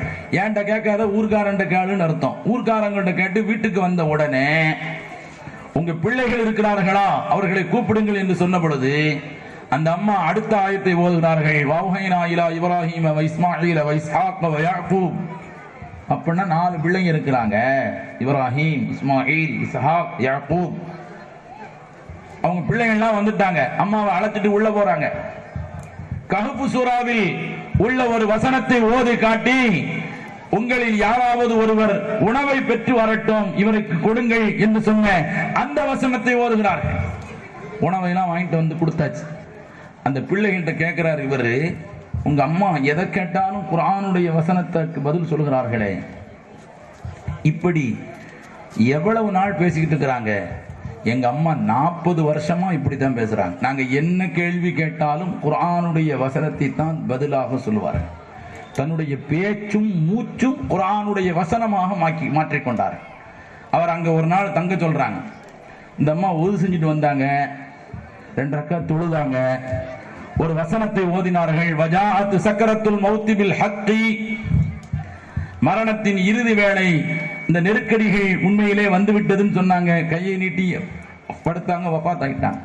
ஏன்ட கேட்காத ஊர்காரண்ட கேளுன்னு அர்த்தம். ஊர்காரங்கள்ட்ட கேட்டு வீட்டுக்கு வந்த உடனே, உங்க பிள்ளைகள் இருக்கிறார்களா, அவர்களை கூப்பிடுங்கள் என்று சொன்ன பொழுது அந்த அம்மா அடுத்த ஆயத்தை ஓதுகிறார்கள். வௌஹைனா இலா இப்ராஹீம வ இஸ்மாஈல வ இஸ்ஹாக வ யாக்கூப். அப்படின்னா 4 பிள்ளைங்க இருக்கிறாங்க, இப்ராஹிம், இஸ்மாயில், இஸ்ஹாக், யாக்கூப். அவங்க பிள்ளைங்கள்லாம் வந்துட்டாங்க. அம்மாவை அழைச்சிட்டு உள்ள போறாங்க. கஹ்ஃப் சூராவில் உள்ள ஒரு வசனத்தை ஓதி காட்டி, உங்களில் யாராவது ஒருவர் உணவை பெற்று வரட்டும், இவருக்கு கொடுங்கள் என்று சொன்ன அந்த வசனத்தை ஓதுகிறார்கள். உணவையெல்லாம் வாங்கிட்டு வந்து கொடுத்தாச்சு. அந்த பிள்ளைகிட்ட கேட்கிறார் இவரு, உங்க அம்மா எதை கேட்டாலும் குர்ஆனுடைய வசனத்துக்கு பதில் சொல்கிறார்களே, இப்படி எவ்வளவு நாள் பேசிக்கிட்டு இருக்கிறாங்க? எங்க அம்மா 40 வருஷமா இப்படித்தான் பேசுறாங்க. நாங்க என்ன கேள்வி கேட்டாலும் குர்ஆனுடைய வசனத்தை தான் பதிலாக சொல்லுவார். தன்னுடைய பேச்சும் மூச்சும் குர்ஆனுடைய வசனமாக மாற்றிக்கொண்டார். அவர் அங்க ஒரு நாள் தங்க சொல்றாங்க. இந்த அம்மா ஒது செஞ்சுட்டு வந்தாங்க, 2 ரக்காத் தொழுதாங்க, ஒரு வசனத்தை ஓதினார்கள். வஜாஅத் சக்கரத்துல் மௌத் பில் ஹக்கி, மரணத்தின் இறுதி வேளை, இந்த நெருக்கடிகள் உண்மையிலே வந்துவிட்டதுன்னு சொன்னாங்க. கையை நீட்டி படுத்தாங்க, வஃபாத் ஆயிட்டாங்க.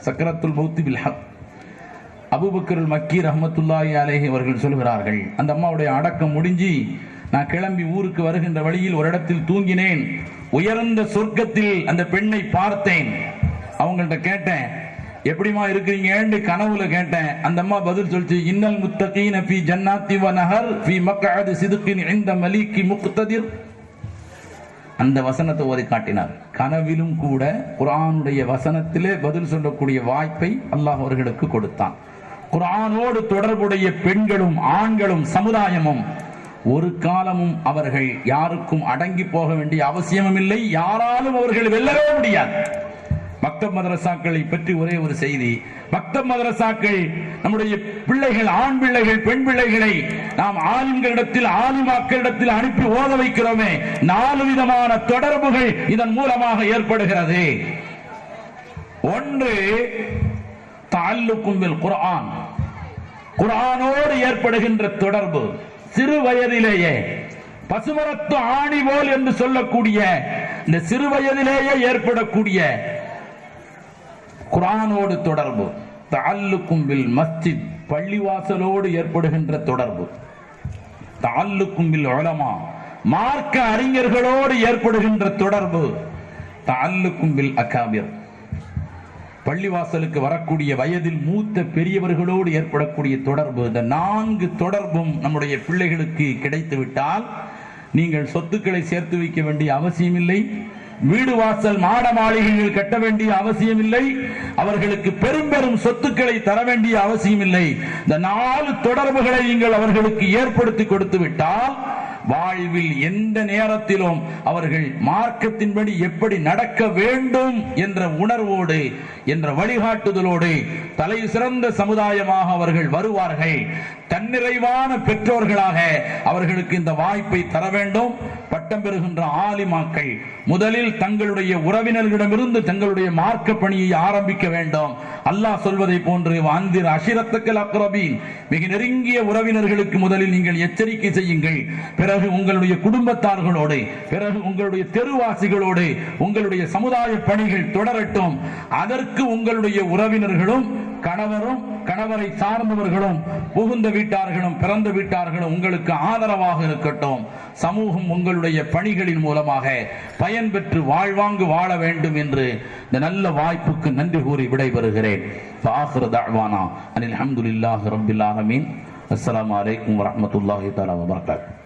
சக்கரத்துல் மௌத் பில் ஹக். அபூபக்கர் மக்கி ரஹ்மத்துல்லாஹி அலைஹி அவர்கள் சொல்கிறார்கள், அந்த அம்மாவுடைய அடக்கம் முடிஞ்சு நான் கிளம்பி ஊருக்கு வருகின்ற வழியில் ஒரு இடத்தில் தூங்கினேன். உயர்ந்த சொர்க்கத்தில் அந்த பெண்ணை பார்த்தேன். அவங்கள்ட்ட கேட்டேன், எப்படிமா இருக்கிறீங்கன்னு கனவுல கேட்டேன். அந்த அம்மா பதில் சொல்லிச்சு, இன்னல் முத்தகீன ஃபீ ஜன்னாத்தி வ நஹர் ஃபீ மக்அதி சித்கின் இன்த மலீகி முக்ததிர். அந்த வசனத்தை ஓதி காட்டினார். கனவிலும் கூட குர்ஆனுடைய வசனத்திலே பதில் சொல்லக்கூடிய வாய்ப்பை அல்லாஹ் அவர்களுக்கு கொடுத்தான். குர்ஆனோடு தொடர்புடைய பெண்களும் ஆண்களும் சமுதாயமும் ஒரு காலமும் அவர்கள் யாருக்கும் அடங்கி போக வேண்டிய அவசியமும் இல்லை. யாராலும் அவர்கள் வெல்லவே முடியாது. மக்தப் மதரசாக்களை பற்றி ஒரே ஒரு செய்தி. மக்தப் மதரசாக்கள் நம்முடைய பிள்ளைகள், ஆண் பிள்ளைகள், பெண் பிள்ளைகளை நாம் ஆலிம்களிடத்தில், ஆலிமாக்களிடத்தில் அனுப்பி ஓத வைக்கிறோமே, 4 விதமான தொடர்புகள் இதன் மூலமாக ஏற்படுகிறது. ஒன்று, தஅல்லுக்கும் பில் குர்ஆன், குர்ஆனோடு ஏற்படுகின்ற தொடர்பு. சிறு வயதிலேயே பசுமரத்து ஆணி போல் என்று சொல்லக்கூடிய இந்த சிறு வயதிலேயே ஏற்படக்கூடிய குர்ஆனோடு தொடர்பு. தஅல்லுக்கும் பில் மஸ்ஜித், பள்ளிவாசலோடு ஏற்படுகின்ற தொடர்பு. தஅல்லுக்கும் பில் உலமா, மார்க்க அறிஞர்களோடு ஏற்படுகின்ற தொடர்பு. தஅல்லுக்கும் பில் அகாபிர், பள்ளிவாசலுக்கு வரக்கூடிய வயதில் மூத்த பெரியவர்களோடு ஏற்படக்கூடிய தொடர்பு. இந்த 4 தொடர்பும் நம்முடைய பிள்ளைகளுக்கு கிடைத்து விட்டால் நீங்கள் சொத்துக்களை சேர்த்து வைக்க வேண்டிய அவசியம் இல்லை, வீடு வாசல் மாட மாளிகைகள் கட்ட வேண்டிய அவசியம் இல்லை, அவர்களுக்கு பெரும் பெரும் சொத்துக்களை தர வேண்டிய அவசியம் இல்லை. இந்த 4 தொடர்புகளை நீங்கள் அவர்களுக்கு ஏற்படுத்தி கொடுத்து விட்டால் வாழ்வில் எந்த நேரத்திலும் அவர்கள் மார்க்கத்தின்படி எப்படி நடக்க வேண்டும் என்ற உணர்வோடு, என்ற வழிகாட்டுதலோடு தலை சிறந்த சமுதாயமாக அவர்கள் வருவார்கள். தன்னிறைவான பெற்றோர்களாக அவர்களுக்கு இந்த வாய்ப்பை தர வேண்டும். பட்டம் பெறுகின்ற ஆலிமாக்கள் முதலில் தங்களுடைய உறவினர்களிடமிருந்து தங்களுடைய மார்க்க பணியை ஆரம்பிக்க வேண்டும். அல்லாஹ் சொல்வதை போன்று அந்திர அஷிரத்தக்கல் அக்ரபீன், மிக நெருங்கிய உறவினர்களுக்கு முதலில் நீங்கள் எச்சரிக்கை செய்யுங்கள். பிறகு உங்களுடைய குடும்பத்தார்களோடு, பிறகு உங்களுடைய தெருவாசிகளோடு உங்களுடைய சமுதாய பணிகள் தொடரட்டும். அதற்கு உங்களுடைய உறவினர்களும், கணவரும், கணவரை சார்ந்தவர்களும், புகுந்த வீட்டார்களும், பிறந்த வீட்டார்களும் உங்களுக்கு ஆதரவாக இருக்கட்டும். சமூகம் உங்களுடைய பணிகளின் மூலமாக பயன் பெற்று வாழ்வாங்கு வாழ வேண்டும் என்று இந்த நல்ல வாய்ப்புக்கு நன்றி கூறி விடைபெறுகிறேன். ஆகிரு தஅவானா அனில் ஹம்துலில்லாஹி ரப்பில் ஆலமீன். அஸ்ஸலாமு அலைக்கும் வரஹ்மத்துல்லாஹி தஆலா வபரகாத்துஹு.